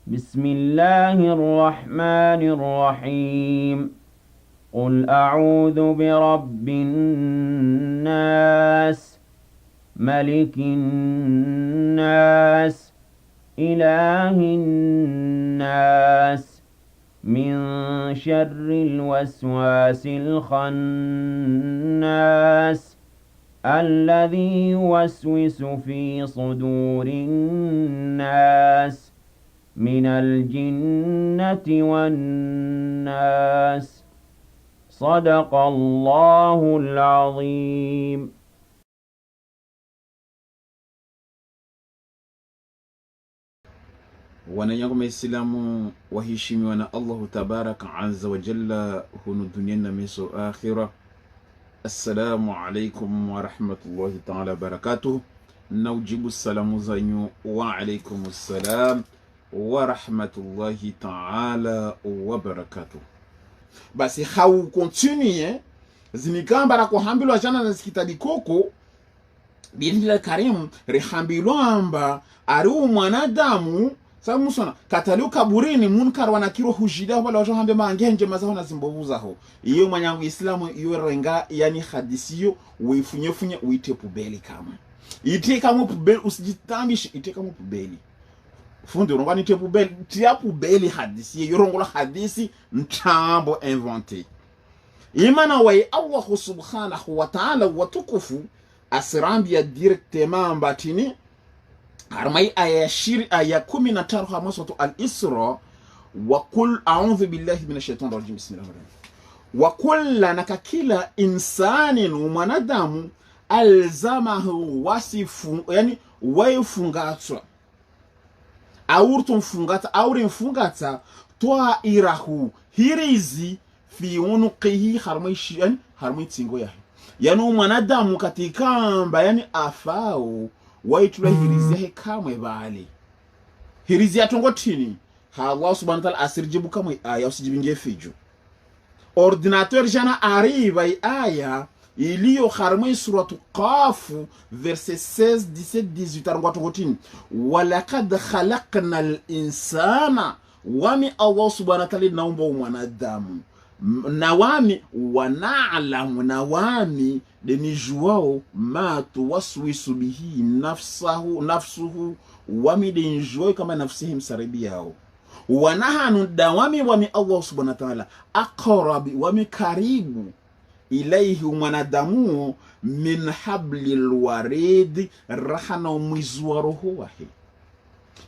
بسم الله الرحمن الرحيم قل أعوذ برب الناس ملك الناس إله الناس من شر الوسواس الخناس الذي يوسوس في صدور الناس من الجنة والناس صدق الله العظيم. Wananyangu Maislamu waheshimiwa na Allahu tabaraka azza wa jalla hunu duniani na meso akhira. Assalamu alaikum wa rahmatullahi ta'ala barakatuh. Na ujibu salamu zanyu wa alaikum assalam wa rahmatullahi ta'ala wa barakatuh. Basi hau continue zinikamba kuhambilwa jana na zikitadi koko biidhnillah karimu rihambilwa amba ari mwanadamu sababu musona kataliu kaburini munkar wanakiro hujida wala wajo hambe mangenje mazaho na zimbovuzaho iyo mwanyangu islamu iyo renga yani hadisiyo uifunye uite pubeli kama ite kama pubeli usijitambishe ite kama pubeli fundi urongwa ite pubeli tia pubeli hadisi yorongola hadisi ntambo inventé imana wa Allah subhanahu wa ta'ala watukufu asirambia directement mbatini harmai ayashiri aya 15 ha maswatu al-Isra wa kul a'udhu billahi minash shaitani rajim bismillahirrahmanirrahim wa kullana kila insanin mwanadamu alzamahu wasifu yani waifungatwa aurtum fungata aurin fungata toa irahu hirizi fi unuqihi harmai tingo yahe yani mwanadamu katikamba yani afao waitula hirizi yahe kamwe bali hirizi yatongo tini ha Allah subhanahu wa ta'ala asirjibu kamwe aya usijibinge fijo ordinateur jana arriva aya iliyo harmai suratu Qaf verset 16 17 18 arongwa tongo tini walaqad khalaqna al-insana wami Allah subhanahu wa ta'ala naumba mwanadamu nawami wana'lamu nawami denijuao ma tuwaswisu bihi nafsuhu wami denijuao kama nafsihi msaribi yao wanahanu dawami wami Allah subhanahu wa ta'ala aqrabi wami karibu ilaihi mwanadamu min hablil warid rahana umizwa roho wahi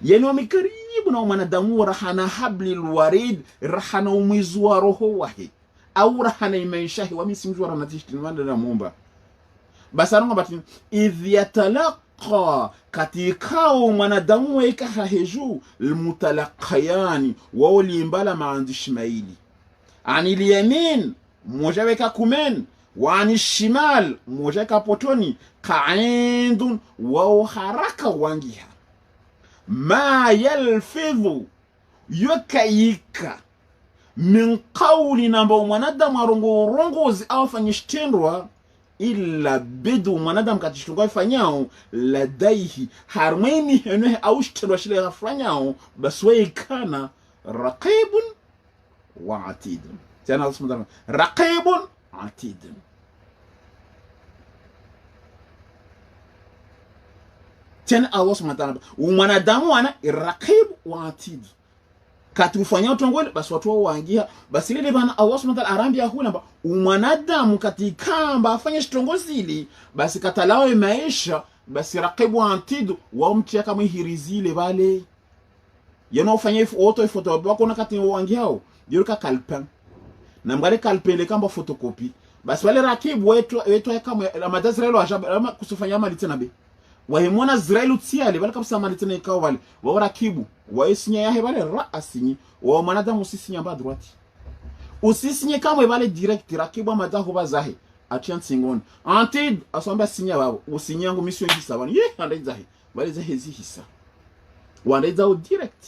yani wami karibu na mwanadamu rahana hablil warid rahana umizwa roho wahi au rahana imaishahi wami simjwa ranatishti mwanda na mumba basaronga batini idh yatalaqa katikao mwanadamu weka haheju almutalaqayani wao limbala maandishi maili anil yamin mmoja weka kumen wa anil shimal mmoja weka potoni qaindun wao haraka wangiha ma yalfidhu yukaika min qawli namba mwanadamu rongozi au fanyishtendwa illa bidu mwanadamu katishtunga ifanyao ladaihi harmeni hene au shtendwa shile gafanyao baswe kana raqibun wa atidun tena Allah subhanahu raqibun atidun tena Allah subhanahu mwanadamu ana raqib wa atid katufanya utongole basi watu waangia basi ile bana Allah subhanahu wa ta'ala arambia hula mwanadamu katikamba afanye shitongozili basi katalawe maisha basi raqibu antidu wa mtia kama hirizile bale yana ufanye auto photo wako na kati waangiao yoruka kalpen na mgale kalpele kamba photocopy basi wale raqibu wetu kama amadazrelo ajaba kusufanya mali tena be wahimona Israeli tsiale bali kabisa mali tena ikawa wale wa rakibu waisinya yahe bale raasinyi wa mwanadamu usisinya ba droite usisinye kama bale direct rakibu madaho bazahe atian singoni antid asomba sinya babo usinyangu mission hisa bani ye ande zahe bale zahe hisa wande zao direct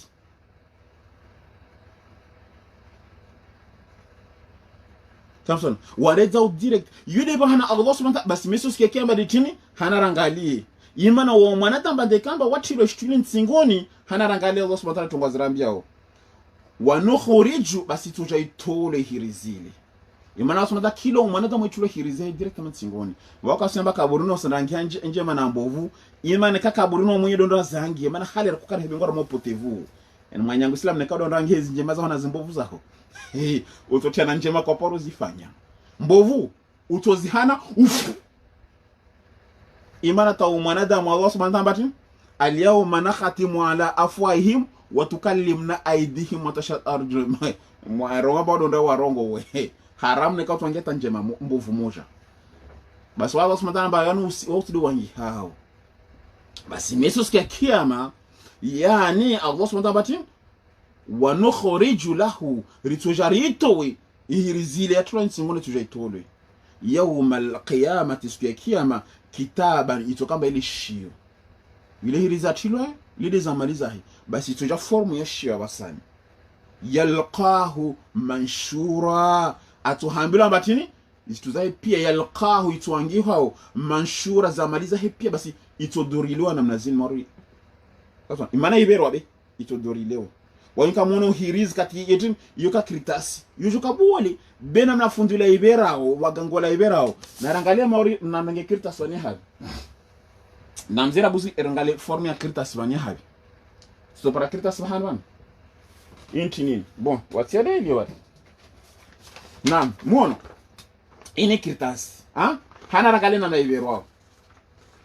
Samson wande zao direct yude bahana Allah subhanahu wa ta'ala basi mesos kekemba ditini hana rangalie imana wa mwanadamu badekamba watilo shituli ntsingoni hana rangalia Allah subhanahu wa ta'ala tungwazirambiyao wanukhriju basi tujaitole hirizile imana wasomada kilo mwanadamu itulo hirizile directement ntsingoni wakasamba kaburuno sandangia nje mana mbovu imana kakaburuno mwenye dondo zangi imana hali rakukana hebengora mopotevu en mwanyangu islam ne kadondo rangi hizi njema za wana zimbovu zako utotiana njema kwa poro zifanya mbovu utozihana ufu imana ta mwanadamu Allah subhanahu wa ta'ala al-yawma nakhatimu ala afwahihim wa tukallimuna aydihim wa tashhadu arjuluhum mwarongo bado ndo warongo we haram ne katwangeta njema mbovu moja basi Allah subhanahu wa ta'ala bayanu usidi wangi hao basi meso sikia kiyama yani Allah subhanahu wa ta'ala wa nukhriju lahu ritujaritowe ihirizile atula nsingone tujaitolwe yawmal qiyamati sikia kiyama kitaban itokamba ile shio ile hirizatilwa ile zamaliza hii basi tuja formu ya shio wasani yalqahu manshura atuhambila batini isituzai pia yalqahu ituangiho manshura zamaliza hii pia basi itodoriliwa na mnazini mari sasa imana iberwa be itodorilewa wanka mono hiriz kati yetin yoka kritasi yujuka buwali bena mnafundula iberao wagangola iberao narangalia mauri nanange kritasi wani habi namzira buzi erangalia formu ya kritasi wani habi so para kritasi wahanwan inti nini bon watiade ili wati naam muono ini kritasi hana rangalia nana iberao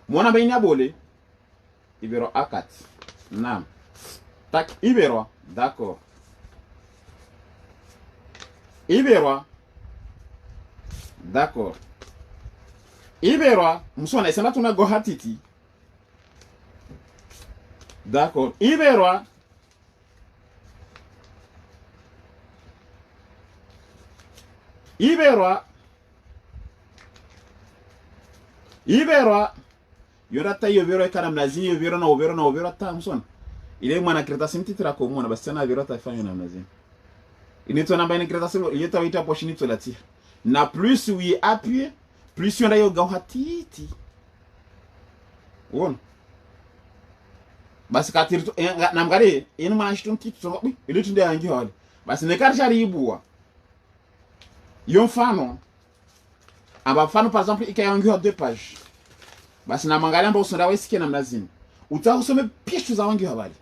muona baini abole ibero akat naam tak ibero d'accord ibero d'accord ibero musona isema tuna go hatiti d'accord ibero yorata yobero kana mnazini yobero na obero ta musona ile mwana kretasi mtitira ko mwana basi sana virota ifanye na mnazini inito namba ine kretasi ile tawaita poshini tolatia na plus oui appuyer plus yonda yo gaw hatiti won basi katirito namgale ina mashtum tito ile tunde yangi hali basi ne karshari ibua yon fano aba fano par exemple ikayangi ha 2 pages basi na mangalia mba usonda wesikia na mnazini utasome pishu za wangi habari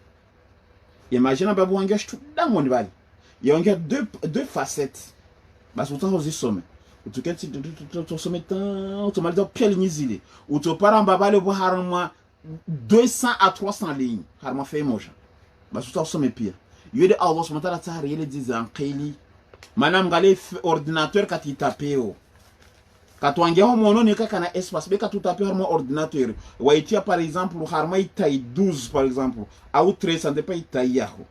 imagine babu wangi ashtu damoni bali yongia deux facettes basi utazisome utuketi tusome tan utomaliza pia linyizile utopara mbabale bo harma 200 à 300 lignes harma fait moja basi utasome pia yede Allah subhanahu wa ta'ala yele dizan qili manam ngale ordinateur katitapeo katwangia ho mono ne kaka na espace be katutape harma ordinateur waitia par exemple harma itai 12 par exemple au 13 ça dépend itai yako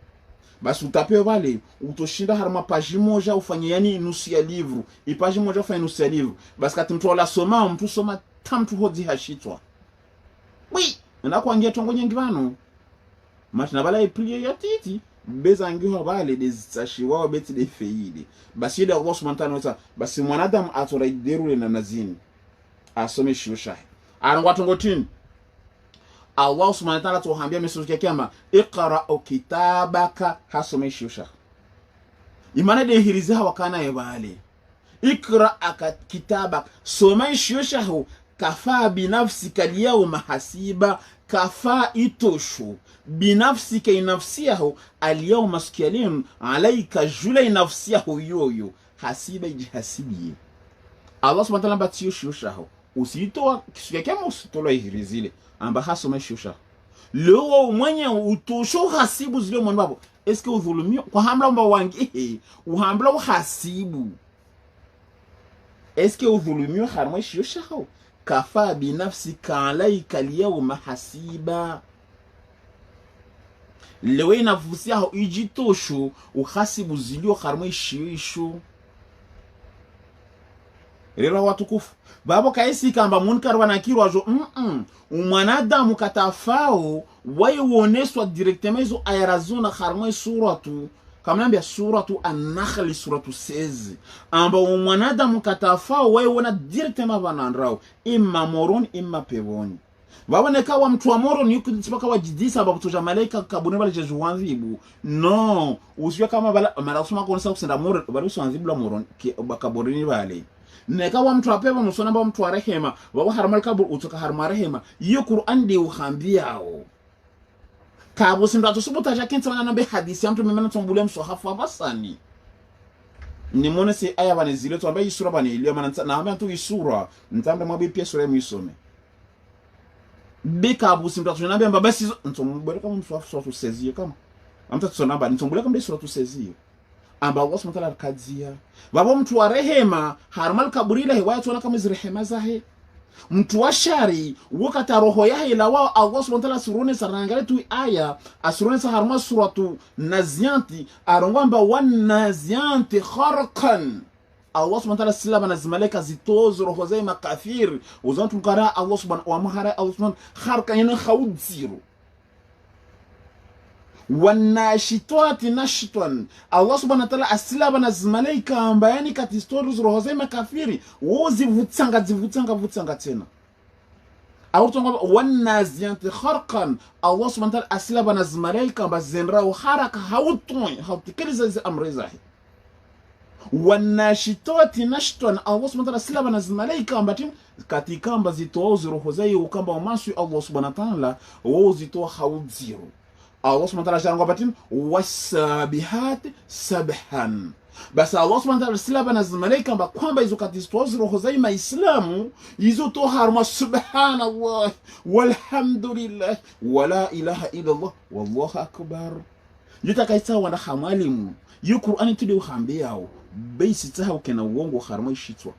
basi utape vale utoshinda harma page moja ufanye yani nusu ya livre ipage moja ufanye nusu ya livre basi kati mtu la soma mtu soma tamtu hodi hashitwa oui ndakwangia tongo nyengi vano matina bala iplie ya titi bezangi ho vale desashi wao beti de feide basi de Allah subhanahu wa ta'ala basi mwanadamu atoraiderule na nazini asome shusha arangwa tongo tin Allah subhanahu wa ta'ala tuhambia mesuke kama iqra kitabaka hasome shusha imana de hiriza wakana yebale ikra kitabaka soma shusha kafa binafsika al-yawma hasiba kafa itoshu binafsika inafsiyahu al-yawma skyalim alayka julay nafsiyahu yoyo hasiba jihasibi Allah subhanahu wa ta'ala batiyo shusha usitoa kisuke kama usitoa hirizile amba hasoma shusha leo mwenye utosho hasibu zile mwanbabo eske udhulumio kwa hamla mba wangi uhambla uhasibu eske udhulumio harma shusha kafa binafsika alayka al-yawma hasiba leo inafusia ijitosho uhasibu zilio harma shisho rero watukufu babo kaisi kamba munkar wanakirwa jo mwanadamu katafao waiwoneswa directement hizo ayarazona harma suratu kama nambia suratu an-Nahl suratu 16 amba mwanadamu katafao waiwona directement banandrao imma moron imma pevoni baba nekawa mtu wa moro ni yukipaka wajidisa babu tuja malaika kabune bale jeju wanzibu no usiwe kama bala marasuma konsa kusenda moro bali usanzibu la moro bakaborini bale nekawa mtu apeba musona baba mtu wa rehema baba harmal kabur utoka harma rehema iyo Qur'an di uhambiao kabu simba tusubuta jakinta wana be hadisi mtu memena tumbulia mswahafu abasani ni mone se aya bane zile to ambaye sura bane ile mananta na ambaye tu sura ntambe mwabe pia sura mwisome beka abusi mtatu nambia mbaba sizo ntombole kama mswafu sura tu sezio kama amta tsonamba ntombole kama sura tu sezio amba Allah subhanahu wa ta'ala kadzia baba mtu wa rehema harmal kaburila hewa tuona kama zirehema zahe mtu wa shari wakati roho yahe la wao Allah subhanahu wa ta'ala surune sarangale tu aya asurune sa harma suratu nazianti arongamba wan nazianti kharqan Allah subhanahu wa ta'ala silaba na zimaleka zitozo roho zai makafir uzantu kara Allah subhanahu wa mahara Allah subhanahu kharqan yana khawdziru wanashitwati nashitwan Allah subhanahu wa ta'ala asilaba na zimalaika ambayani kati stories roho zai makafiri wozi vutsanga tena au tonga wanazianti kharqan Allah subhanahu wa ta'ala asilaba na zimalaika ambazenra haraka hautikiliza zi amri zahi wanashitwati nashitwan Allah subhanahu wa ta'ala asilaba na zimalaika ambatim katika ambazitozo roho zai ukamba umasu Allah subhanahu wa ta'ala wozi to haudziru Allah subhanahu wa ta'ala jango batin wasabihat sabhan basi Allah subhanahu wa ta'ala silaba na malaika kwamba hizo katistozi roho za Islamu hizo to harma subhanallah walhamdulillah wala ilaha illa Allah wallahu akbar yutakaita wana hamalimu yu Qur'ani tudi uhambiao basi taha ukena uongo harma ishitwa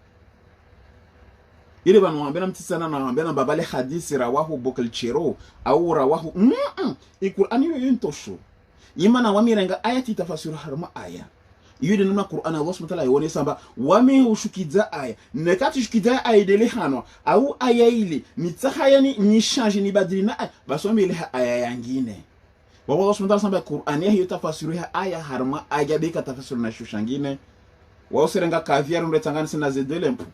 ile banu ambena mtisana na ambena babale hadisi rawahu Bukhari au rawahu Qur'ani yo yintosho imana wamirenga ayati tafasiru harma aya yule nuna Qur'ani Allah subhanahu wa ta'ala yone samba wame ushukiza aya nekati shukiza aya dele hano au aya ile nitahaya ni change ni badili na basi wame ile aya yangine baba Allah subhanahu wa ta'ala samba Qur'ani hiyo tafasiru aya harma aya beka tafasiru na shushangine wao serenga kaviar ndetangani sina zedelempu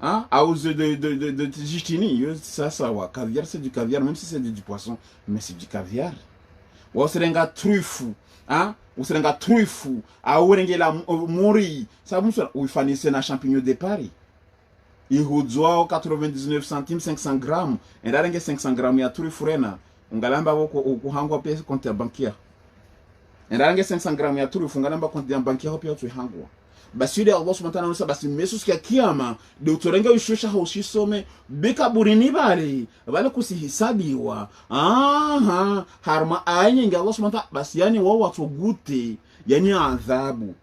hein au de jitini ça wa caviar c'est du caviar même si c'est du poisson mais c'est du caviar ou serenga truffe hein ou serenga truffe au rengela mori ça vous ou fanise na champignon de Paris il hudzwa 99 centimes 500 grammes et là renge 500 grammes ya truffe rena ungalamba ko hangwa pesa compte bancaire et là renge 500 grammes ya truffe ungalamba compte bancaire pia tu hangwa basi yule Allah subhanahu wa ta'ala basi mesu sikia kiyama de utorenga ushusha haushisome beka burini bale kusihisabiwa harma anye nge Allah subhanahu wa ta'ala basi yani wao watogute yani adhabu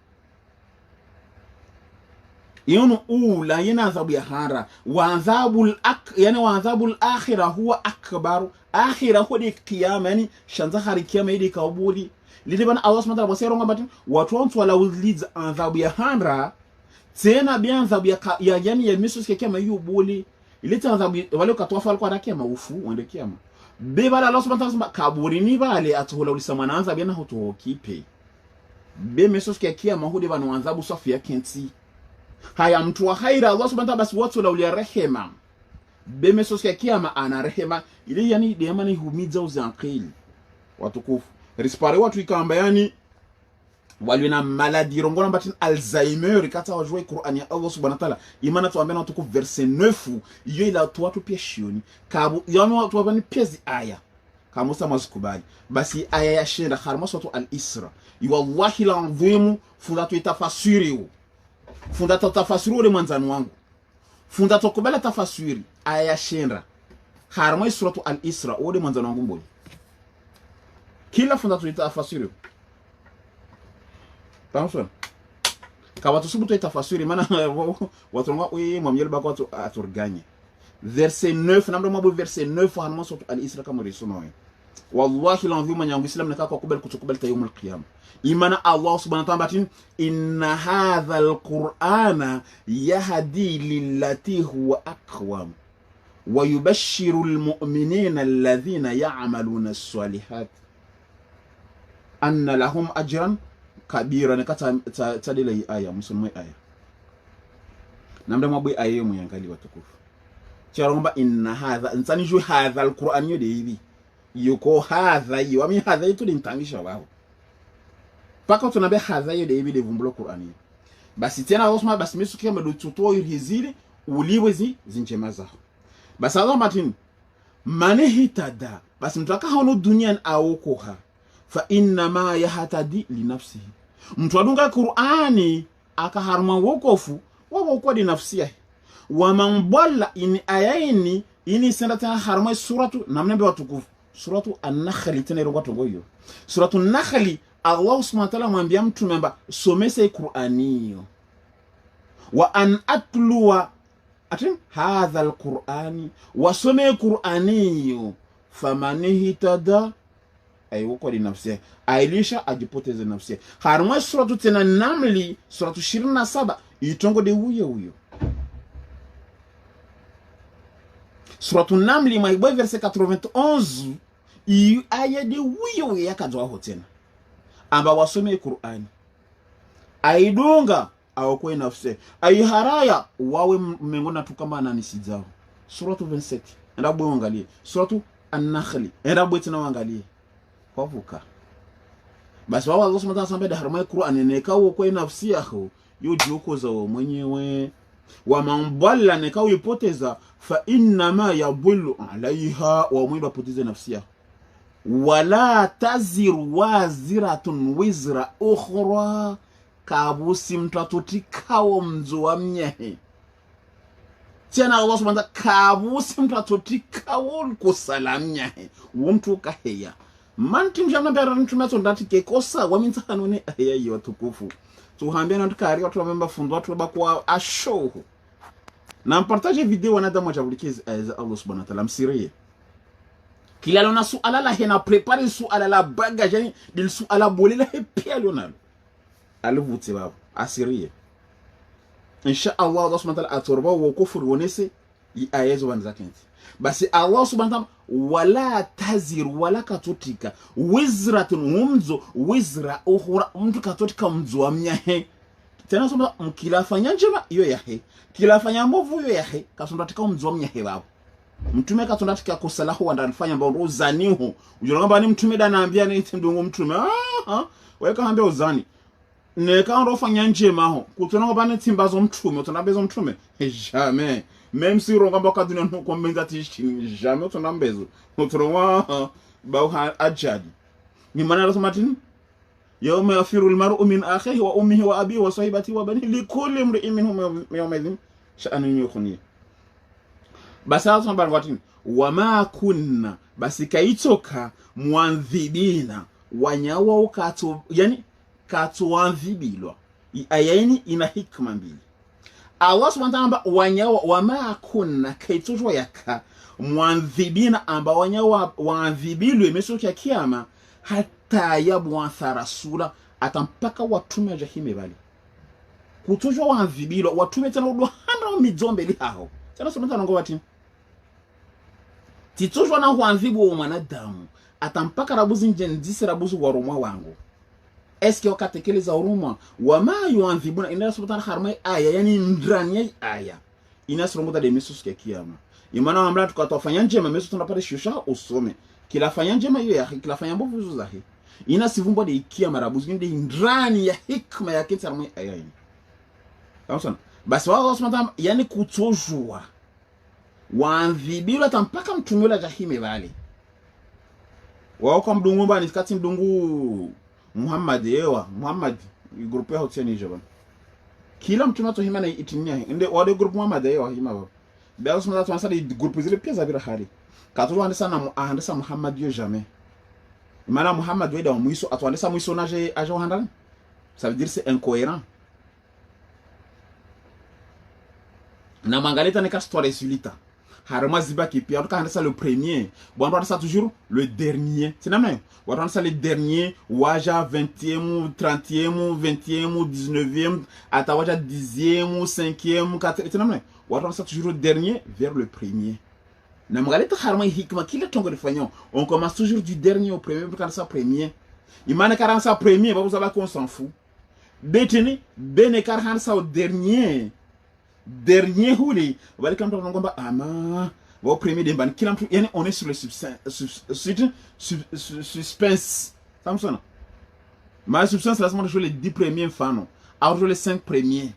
yono ula yana adhabu ya hara wa adhabul yani wa adhabul akhirah huwa akbar akhirah huwa kiyama yani shanza hari kiyama ili kaburi lile bana Allah subhanahu wa ta'ala batin watu wantu wala uliza adhabu ya handra tena bien adhabu ya yani ya misus kama hiyo boli ile adhabu wale ukatoa alikuwa anakia maufu wende kiama beba Allah subhanahu wa ta'ala kaburi ni bale atola ulisema naanza bien hoto kipe be misus kiama hudi bana adhabu safi ya kenti haya mtu wa khaira Allah subhanahu wa ta'ala basi watu wala ulia rehema be misus kiama ana rehema ile yani de amani humiza uzankili watukufu rispare watu ikamba yani wali na maladi rongona batin Alzheimer kata wajua Qur'ani ya Allah subhanahu wa ta'ala imana tuambia watu ku verset 9 iyo ila watu pia shioni kabu yani watu wabani pezi aya kama musa mazikubali basi aya ya shinda harma watu al-Isra wallahi l'azim funda tu itafasiri funda tafasiri ule mwanzani wangu funda tukubala tafasiri aya ya shinda harma suratu al-Isra ule mwanzani wangu mboni kila funda tuitafasiri tamson kawa tusubu tuitafasiri maana watu ngwa mwamyele bako watu aturganye verset 9 namdo mabu verset 9 hanma suratu al-Isra kama risoma wallahi lanzima nyangu islam nakaka kubali kutukubali ta yawmul qiyam imana Allah subhanahu wa ta'ala inna hadha al-Qur'ana yahdi lillati huwa aqwam wa yubashshiru al-mu'minina alladhina ya'maluna as-salihat anna lahum ajran kabira nekata tadila hii aya msomwe aya namda mabwe aya muyangali watukufu charomba inna hadha nsani ju hadha alquran yo devi yuko hadha yo ami hadha itu lintangisha wao paka tunabe hadha yo devi de vumbulo qurani basi tena osma basi misukia mdo tuto yirhizili uliwezi zinjema zao basi Allah matin manehitada basi mtaka hono duniani aokoha fa inna ma yahtadi li nafsihi mtu adunga qurani akaharma wokofu wao kwa di nafsi yake wa man dalla in ayaini ini sendata harma suratu namne be watukufu suratu an-nahl tena rongo togoyo suratu an-nahl Allah subhanahu wa ta'ala mwambia mtu memba somese qur'aniyo wa an atluwa atin hadha al-qur'ani wa some qur'aniyo famanihi tada ayo kwa di nafsi ailisha ajipoteze nafsi harma suratu tena namli suratu 27 itongo de huyo suratu namli maiboy verset 91 i aya de huyo yakadwa hotena amba wasome Qur'ani aidunga au kwa nafsi ai haraya wawe mengona tukama nisizao suratu 27 ndabwe angalie suratu an-nahl ndabwe tena angalie kwavuka basi wao Allah subhanahu wa ta'ala da harma Qur'ani ne kawo kwa nafsi yako yojiokoza mwenyewe wa mamballa ne kawo ipoteza fa inna ma yadullu alaiha wa mwendo apoteze nafsi yako wala taziru waziratun wizra ukhra kabusi mtatotikao mzuwa mnyehe tena Allah subhanahu wa ta'ala kabusi mtatotikao kusalamnyehe wumtu kaheya mantim jamna bera ntumeto ndatike kosa waminta kanone ayi watukufu tuhambia na tukari watu wamemba fundo watu bakwa asho na partage video wanada mwajabulikizi Allah subhanahu wa ta'ala msirie kila lona suala la hena prepare suala la bagage dil suala bolela he pia lonalo alivuti baba asirie insha Allah Allah subhanahu wa ta'ala atorba wa kufuru wonese ayazo wanzakenti basi Allah subhanahu wa ta'ala wala tazir wala katotika wizratun umzo wizra ukhra mtu katotika mzo wa mnyahe tena soma mkilafanya njema iyo yahe kilafanya mbovu iyo yahe kasondatika mzo wa mnyahe babo mtume kasondatika kosalahu andalifanya mbao zaniho ujolanga ni mtume da naambia ni ndungu mtume weka hambia uzani neka ndofanya njema ho kutona ngobane timbazo mtume utonabezo mtume jamais même si on va pas donner combien d'artistes jamais on ambezo autrement ba ajadi ni manara somatini yawma yafiru almar'u min akhihi wa ummihi wa abihi wa sahibatihi wa banihi likulli imri'in minhum yawma idhin sha'anun yukhni basa sombar watini wama kunna basikaitoka mwanzibina wanyawa ukatu yani katuanzibilwa ayaini ina hikma mbili Allah subhanahu wa ta'ala wanyawa wama kunna kaitujwa yaka mwanzibina amba wanyawa wanzibilwe mesoki ya kiyama hata yabwatha rasula atampaka watume jahime bali kutujwa wanzibilwa watume tena ndo handa mijombe li hao tena subhanahu ngo wati titujwa na wanzibu wa mwanadamu atampaka rabuzi njendisi rabuzi wa romwa wangu eske wakatekeleza uruma wama yuanzibuna inna subhanahu harma aya yani ndrani aya inasromuda de misus ya kiyama imana amla tukatofanya njema mesu tunapata shusha usome kila fanya njema hiyo ya kila fanya mbovu hizo zahi inasivumba de kiyama rabuzi de ndrani ya hikma ya kitarma aya yani sawa basi wao subhanahu yani kutojua waanzibila tampaka mtumula jahime bali wao kwa mdungu bani kati mdungu Muhammad yewa Muhammad groupe ya hotseni jaban kila mtu nato himana itinia inde wale groupe Muhammad yewa hima ba usma nato ansali groupe zile pia za bila hali katulu andesa na andesa Muhammad yo jamais imana Muhammad weda mwiso atwandesa mwiso naje ajo handana ça veut dire c'est incohérent na mangaleta ne ka histoire sulita harama ziba ki pia on ça le premier bon on ça toujours le dernier c'est même on ça le dernier waja 20e 30e 20e 19e atawaja 10e 5e 4e c'est même on ça toujours le dernier vers le premier na mgaleta harama hikma kila tongo defanya on commence toujours du dernier au premier pour ça premier imane 40 ça premier ba vous savez qu'on s'en fout détenu bene 40 ça au dernier dernier huli wale kama mtu ngomba ama wa premier demban kila mtu yani on est sur le suspense samsona ma substance lazima ndio les 10 premiers mfano au les 5 premiers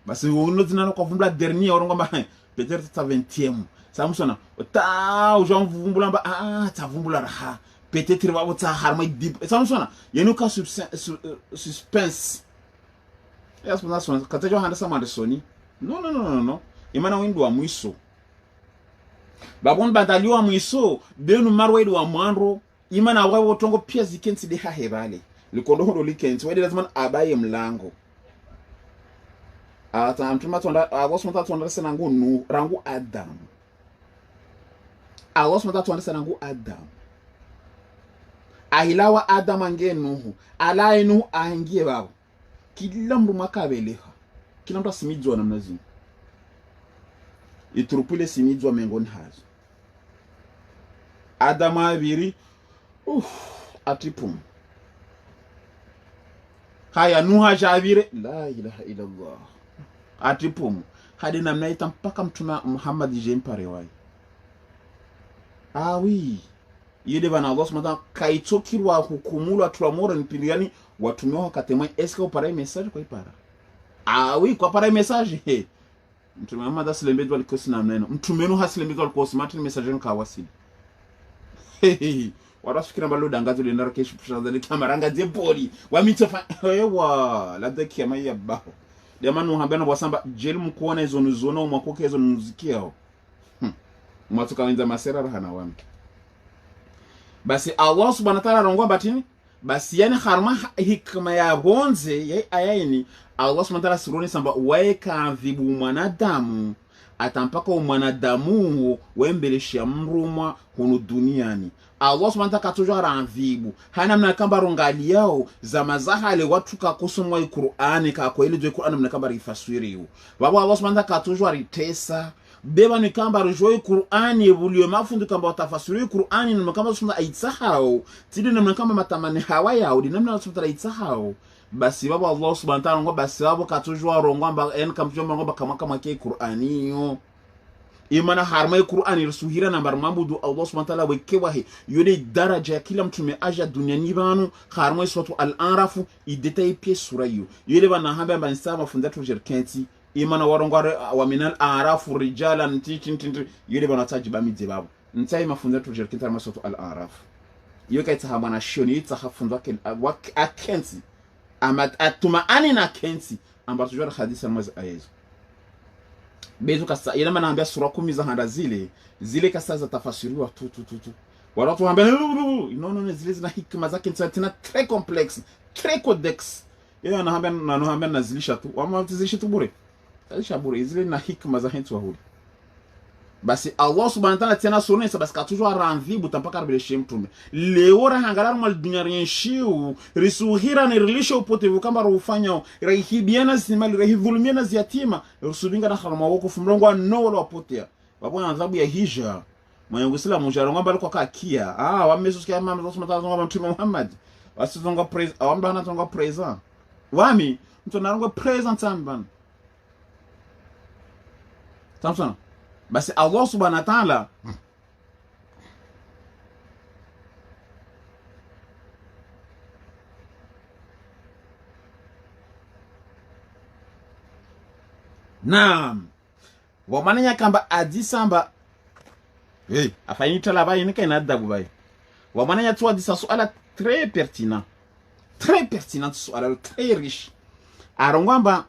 basi unodina kwa vumbula dernier au ngomba peut-être ta 20e samsona ta ujo vumbula ba ta vumbula raha peut-être wa ta harma deep samsona yenu ka suspense ya sponsor katajo handa sama de soni non imana windu wa mwiso babon badali wa mwiso benu marwe wa mwandro imana wa wotongo pia zikensi de hahebale likondo ndo likensi wede lazima abaye mlango ata mtuma tonda agosmota tonda senangu nu rangu adam agosmota tonda senangu adam ahilawa adam angenu ala enu angie babo kila mtu makabeleha kila mtu asimijwa namna zini iturupile simijwa mengoni hazo adama abiri atipum haya nuha javire la ilaha illallah atipum hadi namna ita mpaka mtuna Muhammad jempare wai oui yede bana Allah subhanahu kaitokirwa hukumulwa tulamora nipiliani watumiwa katema eske upara message kwa ipara oui kwa para message mtume Muhammad asilembezwa alikosi na neno mtumenu hasilembezwa alikosi matini message nkawasili warafikira mbalo dangazo lendara kesho pushazali kamaranga jepoli wamitofa ewa labda kiyama ya baho demanu hambana wasamba jeli mkuona hizo nuzona umakoke hizo nuzikiao mwatuka wenza masera rahana wami basi Allah subhanahu wa ta'ala rongwa batini basi yani harma hikma ya bonze ya ayini Allah subhanahu wa ta'ala suroni samba waeka adhibu mwanadamu atampaka mwanadamu wembeleshia mrumwa hunu duniani Allah subhanahu wa ta'ala katujwa ranvibu hana mnakamba rongali yao za mazahale watu kakosomwa Qur'ani kakoelezwe Qur'ani mnakamba rifaswiriyo babo Allah subhanahu wa ta'ala katujwa ritesa beba ni kamba rujoi Qur'ani evoluye mafundu kamba watafasiri Qur'ani na kamba sunda aitsahao tidi na kamba matamani hawa yao dinamna sunda aitsahao basi baba Allah subhanahu wa ta'ala ngo basi babo katujwa rongo amba en kamjomba ngo kama ke Qur'ani yo imana harma Qur'ani rusuhira na marmabudu Allah subhanahu wa ta'ala wekewa he yode daraja kila mtume aja duniani banu harma suratu al-Araf idetaye pie sura yo yode bana hamba bansa mafundatu jerkenti imana warongware wa minal arafu rijalan tintin yule bana tajiba midze babo ntai mafunzo tu jerkinta masoto al araf yoka itahabana shoni itahafunzo wak akensi amat atuma anina kensi ambazo jua hadisi almaz ayezo bezu kasa yana manaambia sura 10 za handa zile kasa za tafasiriwa tu watu waambia no zile zina hikma zake tena très complexe très codex yeye anaambia nazilisha tu wamatizishi tu bure alishabure zile na hikma za hentu wahuli basi Allah subhanahu wa ta'ala tena sura nisa basi katujwa ranvibu tampaka rabeleshe mtume leo rahangala mal dunya rienshiu risuhira ni rilisho upotevu kama rufanya rahibiana simali rahidhulumiana ziyatima rusubinga na kharama wako fumrongo no wala wapotea babu adhabu ya hija mwenye sila mujarongo mbali kwa kakia wamesusikia mama Allah subhanahu wa ta'ala mtume Muhammad wasizonga praise awamba hana tonga praise wami mtu narongo praise tamban Samson basi Allah subhanahu wa ta'ala naam wamananya kamba adisamba afainita la bayi nika inadabu bayi wamananya tu adisa suala très pertinent suala très riche arongwamba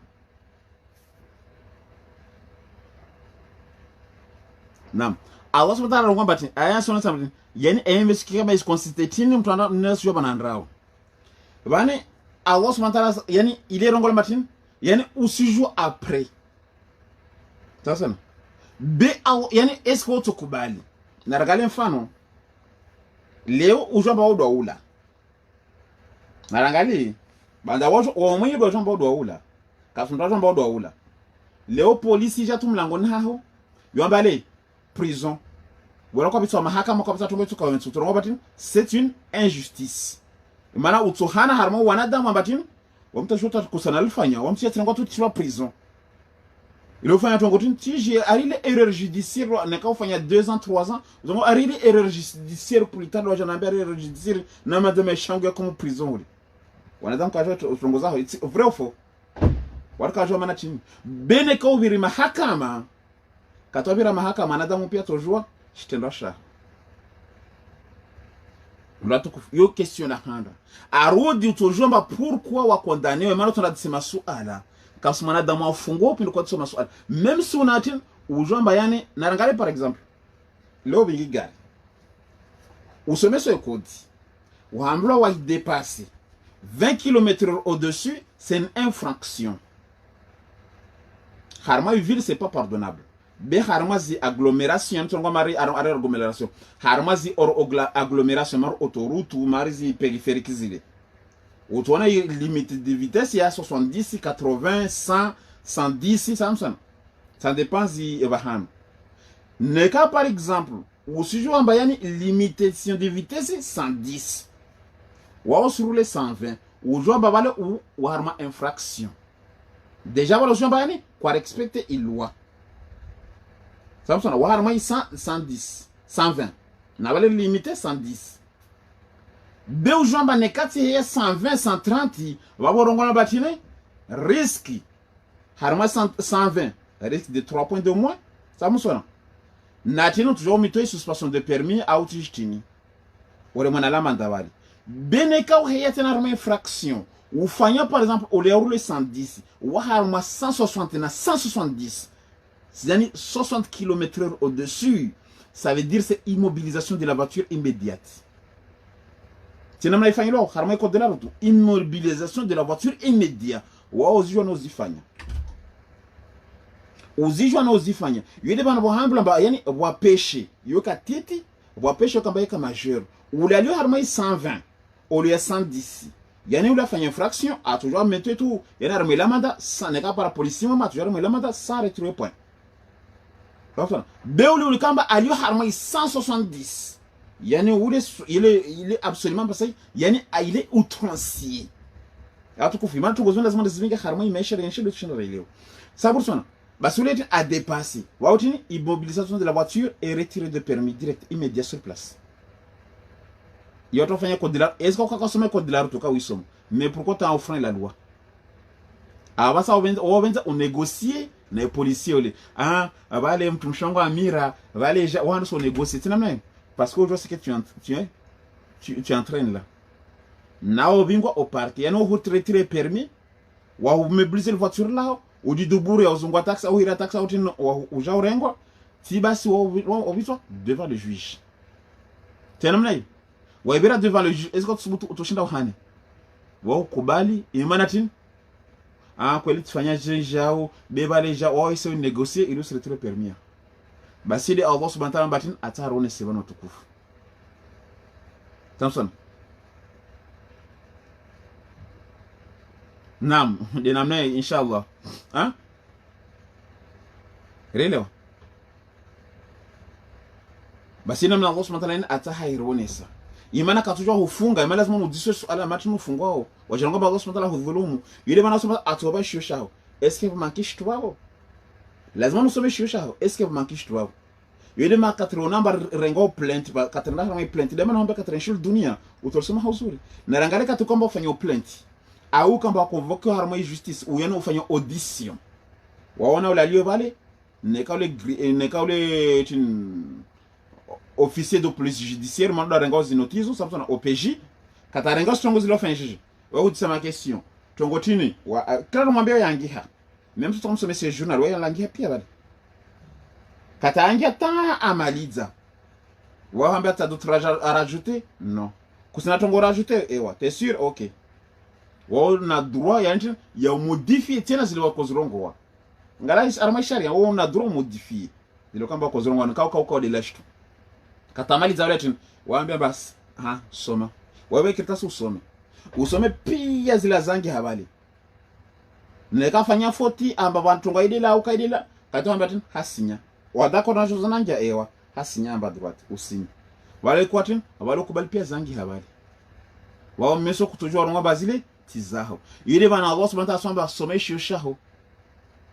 Naam. Allah subhanahu wa ta'ala ngomba tin aya sona samtin yani investigator kama is consistent mtu anasio banandrao bani Allah subhanahu wa ta'ala yani ile rongo matin yani usijue après sasa be yani est-ce que tukubali na ragale mfano leo ujomba udwa ula na rangali banda wa mwenye do jomba udwa ula kafunda jomba udwa ula leo polisi jatu mlangoni haho yoambale prison voilà quoi bitwa mahakama kwa bitwa tumetuka wentu turongo batin c'est une injustice mana utohana harmo wanadamu batin wamtashuta kusana alfanya wamtia tinangwa tu prison Il faut faire un si j'ai arrivé erreur judiciaire, n'est qu'à faire 2 ans, 3 ans, nous avons arrivé erreur judiciaire plus tard, j'en ai erreur judiciaire, n'a pas de méchant comme prison. On a donc à jouer au Frongoza, vrai ou faux? Warka jouer manachini. Bene ka ubiri mahakama. Katobira mahakama, nada mpia tojua, shitendasha. Yo question na handa. Arudi utojua mba pourquoi wa condamné, mano tunadisema suala. Kasi mwanadamu afungwa upinde kwa tsoma suala. Même si unatin ujomba yani narangale par exemple. Leo bingi gari. Usome so kodi. Uhamblwa wa dépasser 20 km au-dessus, c'est une infraction. Harma ville c'est pas pardonnable. Be harma zi agglomération, tu mari agglomération. Harma zi or agglomération mar autoroute ou mari zi périphérique zile. Où tu as une limite de vitesse, il y a 70, 80, 100, 110, ça dépend si Abraham. Ne cas par exemple, où si je vois une limitation de vitesse, 110. Ou sur les 120. Ou je vois ou arma infraction. Déjà, voilà, je vois quoi respecter une loi. Ça me sonne, ou arma 110, 120. N'a pas limité 110. Beu jamba nekati ya 120, 130, waborongola batine, risque. Harma 120, risque de 3 points de moins. Ça me sonne. Natino toujours mitoy suspension de permis à outijtini. Ore mwana mandawali. Beneka ou heyate na arma infraction. Ou fanya par exemple au roule 110, ou harma 160 na 170. C'est-à-dire 60 km/h au-dessus. Ça veut dire c'est immobilisation de la voiture immédiate. C'est namna ifanya lo harma code de la route, immobilisation de la voiture immédiate. Wa ozijwa na ozifanya. Ozijwa na ozifanya. Yede bana bo hambla ba yani wa pêcher. Yo ka titi, wa pêcher kamba yeka majeur. Ou la harma 120 au lieu 110. Yani ula fanya infraction a toujours mettre tout. Yani harma la manda sans neka para police ma toujours harma la manda sans retrouver point. Enfin, beuli kamba alio harma 170. Yani il est absolument passé. Yani il est outrancier. Atu kufima tu gozona lazima zivinga harma imeisha renche le chino releo. Ça pour ça. Basoulette a dépassé. Wautini immobilisation de la voiture et retiré de permis direct immédiat sur place. Yoto fanya code de la est-ce qu'on consomme code de la route ka wisom. Mais pourquoi tu as enfreint la loi? Aba ça on négocier les policiers ah vale mtu mshongo amira vale wana so négocier tinamna. Parce qu'aujourd'hui, c'est que tu entraînes là. Nao bingwa au parti. Yano vous traiter permis. Ou vous mobiliser la voiture là. Ou du douboure ou zongwa taxa ou ira taxa ou jaurengwa. Si basi ou devant le juge. Tenamnai. Ou ibera devant le juge. Est-ce que tu peux toshinda uhane? Ou kubali imanatin. Ah kweli tufanya jao beba les jao ou essayer de négocier il se retire permis. Basi de Allah subhanahu wa ta'ala batin atarone sebano tukufu. Samson. Naam, de namna inshallah. Hein? Relewa. Basi namna Allah subhanahu wa ta'ala atahairone sa. Imana katujua hufunga, imana lazima udiswe suala mati mufungwao. Wajango ba Allah subhanahu wa ta'ala hudhulumu. Yule bana subhanahu atoba shosha. Est-ce que vous manquez chitwao? Lazima nusome shosha. Est-ce que vous manquez chitwao? Yule ma 4 namba rengo plainte ba 4 namba plainte dema namba 4 shul dunia utosoma hauzuri. Na rangale katu kwamba ufanye plainte. Au kamba convoquer harma justice ou yana ufanye audition. Waona ulalio vale nekaule officier de police judiciaire manda rengo zinotizo samsona OPJ kata rengo strongo zilo fanye jiji. Wa utisema question. Tongo tini wa claro mwambie yangiha. Même si tu me ce journal wa yangiha pia vale. Kata angia ta amaliza. Wahambia ta d'autres à rajouter? Non. Kusina tongo rajouter? Ewa. T'es sûr? Ok. On a droit ya modifier tena zile wa kozrongo wa. Ngala arma sharia on a droit modifier. Zile kamba kozrongo wa nkao de lashtu. Kata amaliza wale tena. Wahambia basi. Ha, soma. Wewe kirtasi usome. Usome pia zile zangi habali. Neka fanya 40 amba bantunga idela au kaidela. Kata wambia tena hasinya. Wadako na jozo nanja ewa hasinya amba droite usini wale kwatin wale kubali pia zangi habari wao meso kutujua rongo bazile tizaho yule bana Allah subhanahu wa ta'ala somesha shaho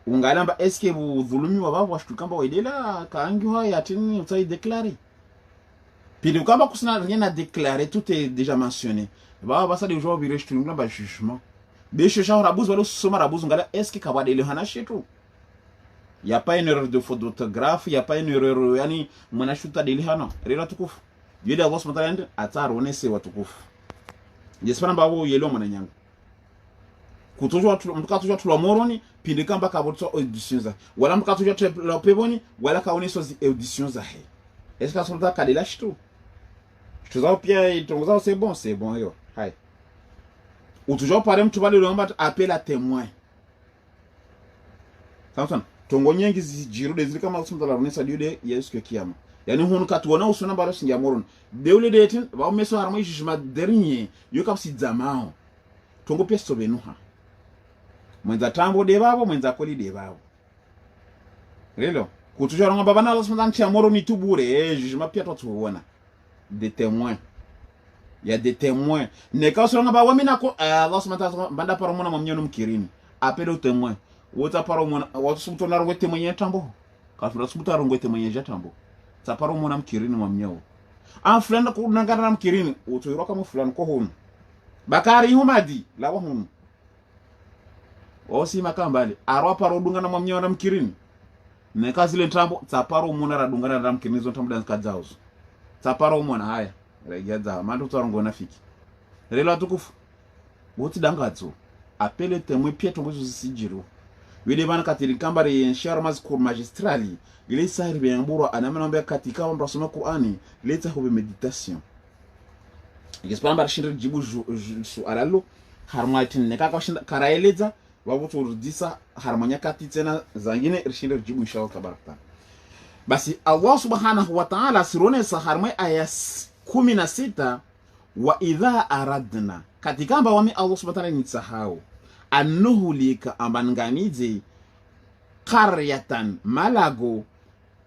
ungalamba eske budhulumiwa babo washtukamba waidela kaangiwa yatini utai déclarer puis ukamba kusina rien à déclarer, tout est déjà mentionné baba ça des jours biresh tulungamba jugement beshe shahara buz wala soma rabuz ngala eske kabadele hana shetu. Il n'y a pas une erreur de faute d'orthographe, il n'y a pas une erreur yani mwanashuta deli hana rela tukufu yule Allah subhanahu wa ta'ala atarone se watukufu jesipana babo yelo mwananyanga kutujua mtukatujua tulomoroni pindi kamba kabotso auditions za wala mtukatujua tula peboni wala kaoneso zi auditions za he est-ce que ça solta kadela shitu tuza pia itongoza c'est bon yo hai ou toujours parler mtu bale lomba appel à témoin samson tongo nyengi zijiru de zilika maksum la runesa diode yesu kiyama yani hunu katuona usuna balo sinja moron deule detin ba meso harmo jugement dernier yo kapsi zamao tongo pia sobenuha mwenza tambo de babo mwenza koli de babo relo kutujua nga baba na Allah subhanahu wa ta'ala ni tubure jugement pia tuona des témoins. Il y a des témoins. Ne ka so nga ba wa mina ko Allah subhanahu wa ta'ala banda paro mona mamnyo mkirini appel au témoin wota paro mona watu subto na rwete mwenye tambo ka fura subto rwete mwenye jatambo ta paro mona mkirini mamnyo an fulana ko nangara mkirini woto yoka mo fulana ko honu bakari humadi la wa honu osi makambali arwa paro dunga na mamnyo na mkirini ne ka zile tambo ta paro mona ra dunga na mkirini zo tambo dan kadzauzo ta paro mona haya regaza mandu torongo nafiki relo tukufu woti dangatso appele témoin pieto mbozo sijiru wile bana katiri kambare yenshar cour magistrali ile sahiri bemburo anamenombe katika wa mrasoma Qur'ani leta hobe meditation ikispamba shindre jibu sualalo harmatin ne kaka shinda karaeleza wabutu disa harmanya kati tena zangine shindre jibu inshallah tabaraka. Basi Allah subhanahu wa ta'ala sirone sa harmai ayas 16 wa idha aradna katika amba wami Allah subhanahu wa ta'ala nitsahau annuhulika amangamize qaryatan malago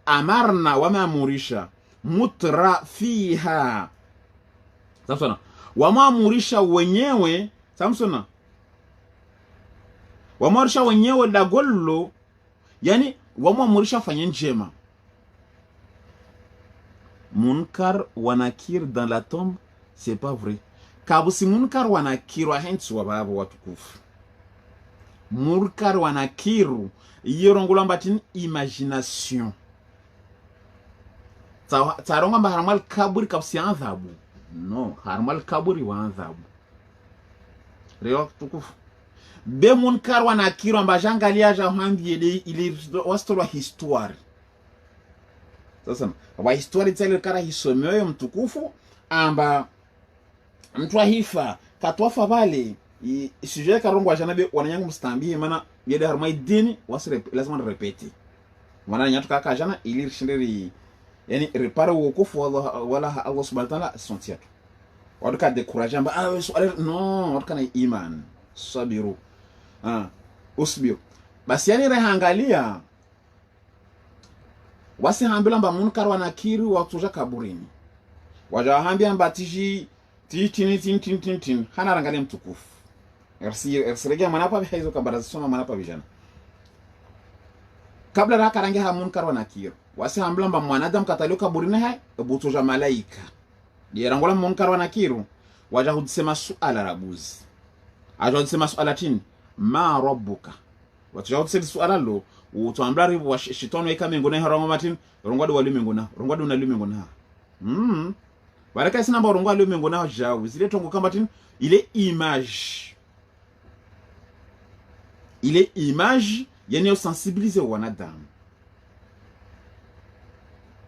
amarna wamamurisha mutra fiha samsona wamamurisha wenyewe samsona wamamurisha wenyewe dagollo yani wamamurisha fanya njema munkar wa nakir dans la tombe c'est pas vrai kabusi munkar wa nakir wa hensu wa babo watukufu munkar wa nakiru yirongola mbatin imagination taronga mba harmal kaburi kapsi adhabu no harmal kaburi wa adhabu reo tukufu be munkar wa nakiru mba jangalia ja hambie ili wastoro histoire sasa wa histoire tsele kara hisomeyo mtukufu amba mtu hifa katwafa bale sujet karongwa janabe wanyangu mstambie mana yede harmai dini wasire lazima repete wana nyatu kaka jana ili shindiri yani repare wokofu wala Allah subhanahu wa ta'ala sontiatu waduka décourager amba non waduka iman sabiru usbiru basi yani rehangalia wasi hambila mba munkar wanakiri watuja kaburini waja hambia mba tiji tin hana rangalia mtukufu ersiregea manapa hizo kabara soma manapa vijana kabla raka rangia ha munkar wanakiri wasi hambila mba mwanadamu katalio kaburini hai butuja malaika dirangola munkar wanakiri waja hudisema suala rabuzi aja hudisema suala tini ma rabbuka watuja hudisema suala lo utuambari wa shitano eka mengona harongo matin rongwado wali mengona rongwado unali mengona baraka sina ba rongwado wali mengona jawu zile tongo kamba tin ile image yenye sensibiliser wanadamu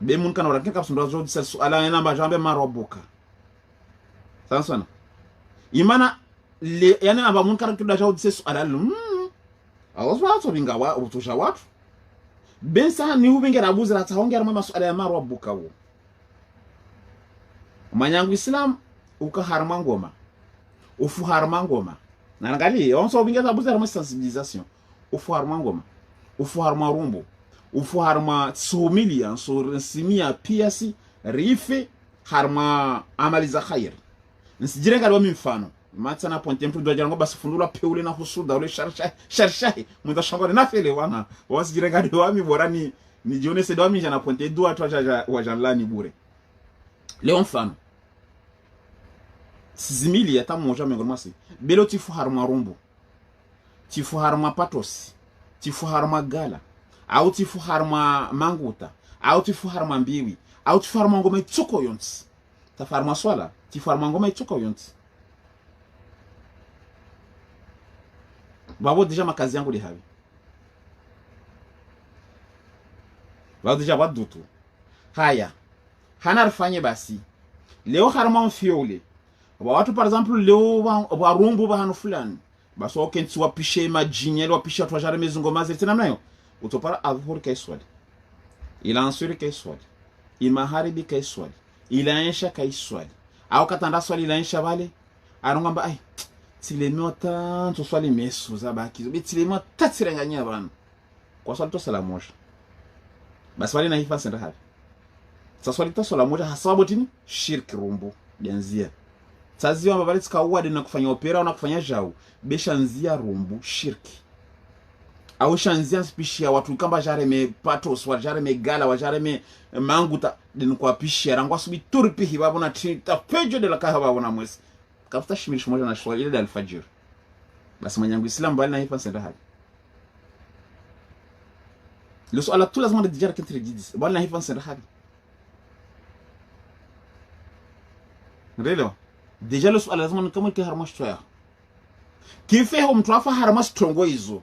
be mun kana wala kika sundwa zo disa suala yana ba jambe marobuka sansana imana le yana aba mun kana tuda jawu disa suala Allah watu binga wa utosha watu bensa ni hubengera buzira tahongera mama suala ya marwa bukawo manyangu Islam uka harma ngoma ufu harma ngoma na ngali onso bingera buzira sensibilisation ufu harma ngoma ufu harma rumbo ufu harma sumilia so simia piasi rife harma amali za khair nsijirenga wa mfano matsa na ponte mtu dojanga basi fundula peule na husuda ule sharshahi mwenda shangore na fele wana wasijirengani wami borani ni jione se domi jana ponte dua tu wajanlani bure leo mfano sizimili hata mmoja miongoni mwasi belo tifu harma rumbu tifu harma patos tifu harma gala au tifu harma manguta au tifu harma mbiwi au tifu harma ngoma itsoko yonsi ta farma swala tifu harma ngoma itsoko yonsi babo deja makazi yangu li havi babo deja wadutu haya hana rifanye basi leo harma mfiole watu par exemple leo warumbu bahano fulani basi wakenti wapishe majinyelo wapishe watu wajare mezungo mazeli tena mnayo utopara adhuri kaiswali ila ansuri kaiswali imaharibi kaiswali ila ensha kaiswali au katanda swali ila ensha vale arongamba ai tilemo tanto swali mesu zabakizo bitilemo tatirenganya bana kwa swali to sala moja basi wale na hifa senda hali sasa swali to sala moja hasabu tini shirki rumbu dianzia taziwa mbabali tikawa na kufanya opera na kufanya jau beshanzia rumbu shirki au shanzia spishi ya watu kamba jare me patos wa jare me gala wa jare me manguta den kwa pishi rangwa subi turpi hibabu na tita pejo de la kahaba wana mwezi kafuta shimirisho moja na swali ile alfajir basi manyangu islam bali na hifa senda hali le swala tu lazima de dijara kentri gidis bali na hifa senda hali relo deja le swala lazima kama ke harma shtoya kife ho mtu afa harma strongo hizo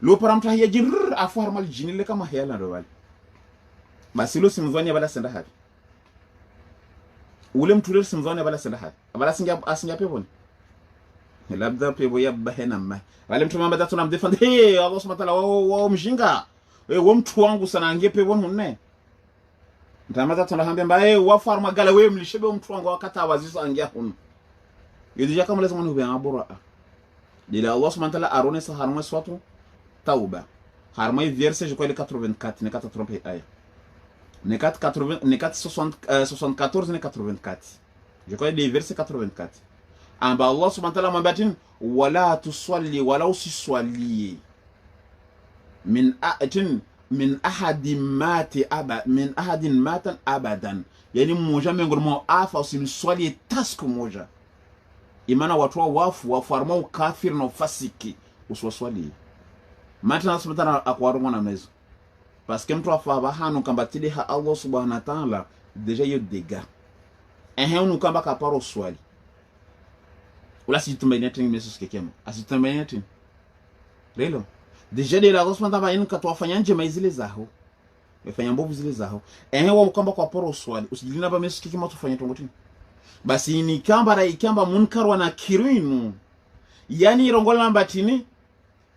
lo paramta hiya jin afa harma jini le kama hela ndo bali basi lo simvania bala senda hali ule mtu le simvania bala senda hali bala asinga peboni labda pebo ya bahena ma wale mtu mamba tatu na mdefend hey Allah subhanahu wa ta'ala wao mjinga wewe mtu wangu sana angie peboni nne Ntamata tunahambia mbae wafa magala wewe mlishebe mtu wangu wakati awazizo angia hunu. Yodija kama lazima nube ngabura. Dila Allah subhanahu wa ta'ala arone sa harma swatu tauba. Harma verset je crois le 84 ne 80 aya. Ne 80 ne 74 ne 84. Je crois les versets 84. Amba Allah subhanahu wa ta'ala mambatin wala tusalli wala usiswali min atin min ahadin matan abadan yani mmoja miongoni mwa afa usimswali tasku moja imana watu wafu wafarma ukafir na ufasiki uswaswali mata nasubitana akwarungo na mezo parce que mtu afa bahanu kambatili ha Allah subhanahu wa ta'ala deja yo dega unu kamba kaparo swali ula si tumbenetin meso kekema asitumbenetin lelo deja de la responsable bayinu katwafanya nje maizile zaho mefanya mbovu zile zaho wa mkamba kwa poro swali usijilina ba mesu kikima tufanya tongotini basi ni kamba ra ikamba munkar wana kirinu yani rongola mbatini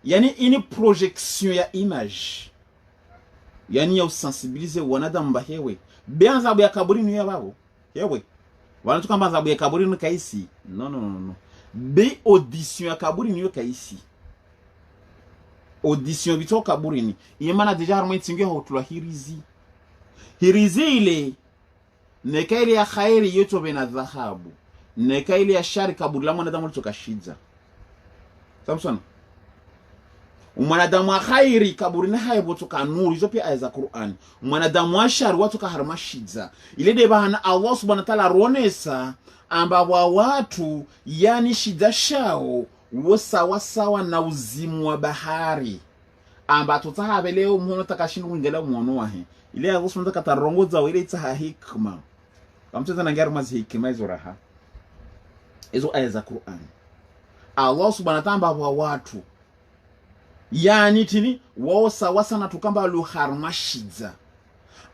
yani ini projection ya image yani ya usensibilize wanadamu bahewe bianza bu ya kaburi ni ya babo yewe wana tukamba zabu ya kaburi ni kaisi no be audition ya kaburi ni yo kaisi audition bito kaburini yemana deja harmo itinge hotula hirizi ile neka ile ya khairi yoto bena dhahabu neka ile ya shari kaburi la mwanadamu litokashiza Samson mwanadamu wa khairi kaburi na hayo botoka nuru hizo pia aya za Qur'an mwanadamu wa shari watu ka harmashiza ile de bana Allah subhanahu wa ta'ala ronesa amba wa watu yani shida shao sawa na uzimu wa bahari amba tutahabe leo mwono takashindu ngela mwono wahe ile ya gusunza katarongoza ile itaha hikma kamteza na ngari mazi hikma hizo raha hizo aya za Qur'an Allah subhanahu wa ta'ala wa watu yani tini wao sawa sana tukamba lu harmashiza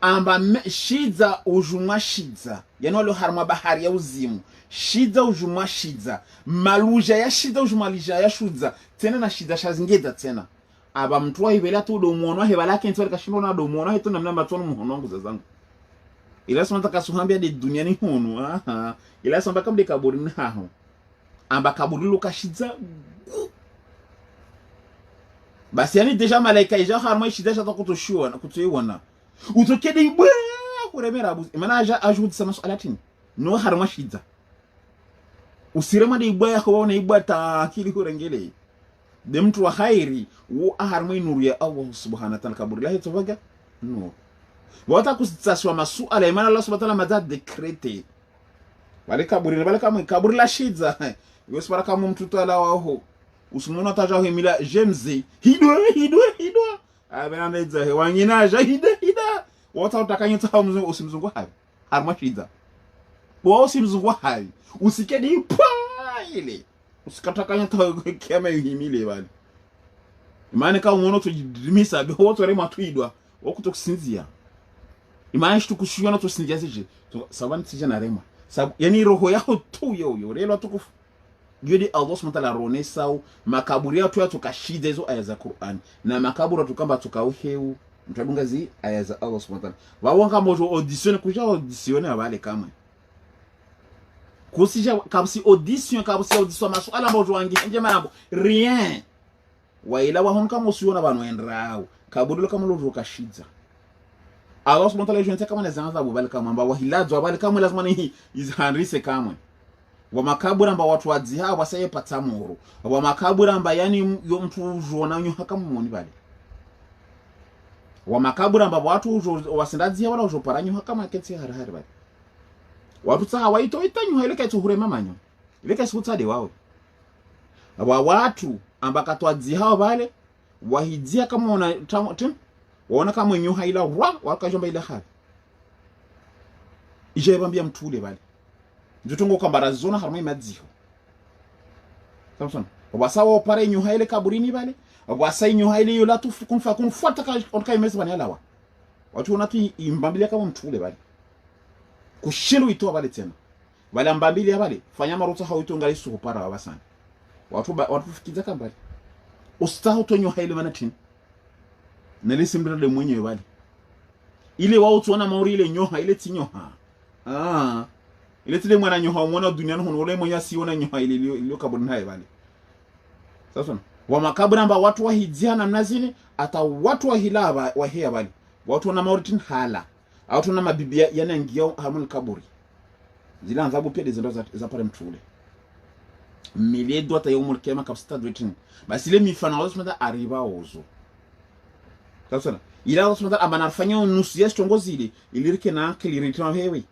amba shiza ujumashidza yani wale harma bahari ya uzimu shidza ujumashidza maluja ya shidza ujumalija ya shudza tena na shidza shazingeda tena aba mtu wa hibela tu do muono hebala yake ntwali kashindo na do muono heto namna matono muono wangu zazangu ila sema takasuhambia de duniani hono ila sema kamde kaburi naho amba kaburi lukashidza basi yani deja malaika ija harma shidza shatakutoshua na kutoiwana utokede ibwa kuremera abuzi imana aja ajuhudi sama sualatin no harma shidza usirema de ibaya ko na ibata akili ko rengele de mtu wa khairi wo aharmai nuru ya Allah subhanahu wa ta'ala kaburi lahi tobaga no wata kusitsaswa masuala imana Allah subhanahu wa ta'ala decrete wale kama kaburi la shidza yosipara kama mtu tala waho usimuna taja hemila jemze hidwa abenaneza he wanyina jahida wata utakanyita mzungu usimzungu hayo harma shidza wao usimzungu hayo usikedi pa ile usikatakanya ta kema yuhimile bali imani ka umuntu tujimisa be woto rema tuidwa wokutokusinzia imani tukushiona tusinzia sije sabani sije na rema sabu yani roho yako tu yoyo lelo tukufu yodi Allah subhanahu wa ta'ala ronesa makaburi yetu ya tukashida hizo aya za Qur'an na makaburi tukamba tukauheu mtadunga zi aya za Allah subhanahu wa ta'ala wawanga mojo audition kuja audition abale kama kusija kabsi audition masuala mojo wangi nje manabo rien waila wahonka musiona bano endrao kaburi kama lojo kashida Allah subhanahu wa ta'ala jonte kama nazaanza bali kama amba wahilazo bali kama lazima ni izhanrise kama wa makaburi amba watu wadziha wasaye patamoro wa makaburi amba yani yo mtu jona nyo kama moni bali wa makaburi amba watu wasindadzia wala ujo paranyo kama keti harahari bali watu tsa waito itanyo ile kaitu hurema manyo ile kaitu tsade wao wa watu amba katwadziha bale wahidzia kama ona tim waona kama nyo haila wakajomba ile hali ije bambia mtule bale njutungo kwamba zona harmai madziho Samson wasawa pare nyu haile kaburini bale wasai nyu haile yola tu kumfuata ka imesi bani alawa watu unatu imbambilia kama mtule bale kushilu itoa bale tena bale mbambilia bale fanya maruta hauito ngali suko para wabasani watu fikiza kama bale ustaho to nyu haile manatin nalisimbira de mwenyewe bale ile wao tuona mauri ile nyoha ile tinyoha ile tile mwana nyoha mwana duniani hono ole mwenye siona nyoha ile ile kaburi haye bale sasa wa makaburi amba watu wahijia namna zile ata watu wahilaba wahia bale watu wana mauritin hala watu wana mabibia yanaingia hamul kaburi zile anzabu pia dizo za pale mtule milie doata yomul kema kapsta dritin basi ile mifano wao smada arriba ozo sasa ila wao smada amba nafanya nusu ya stongozi ile ilirike na kiliritima hewe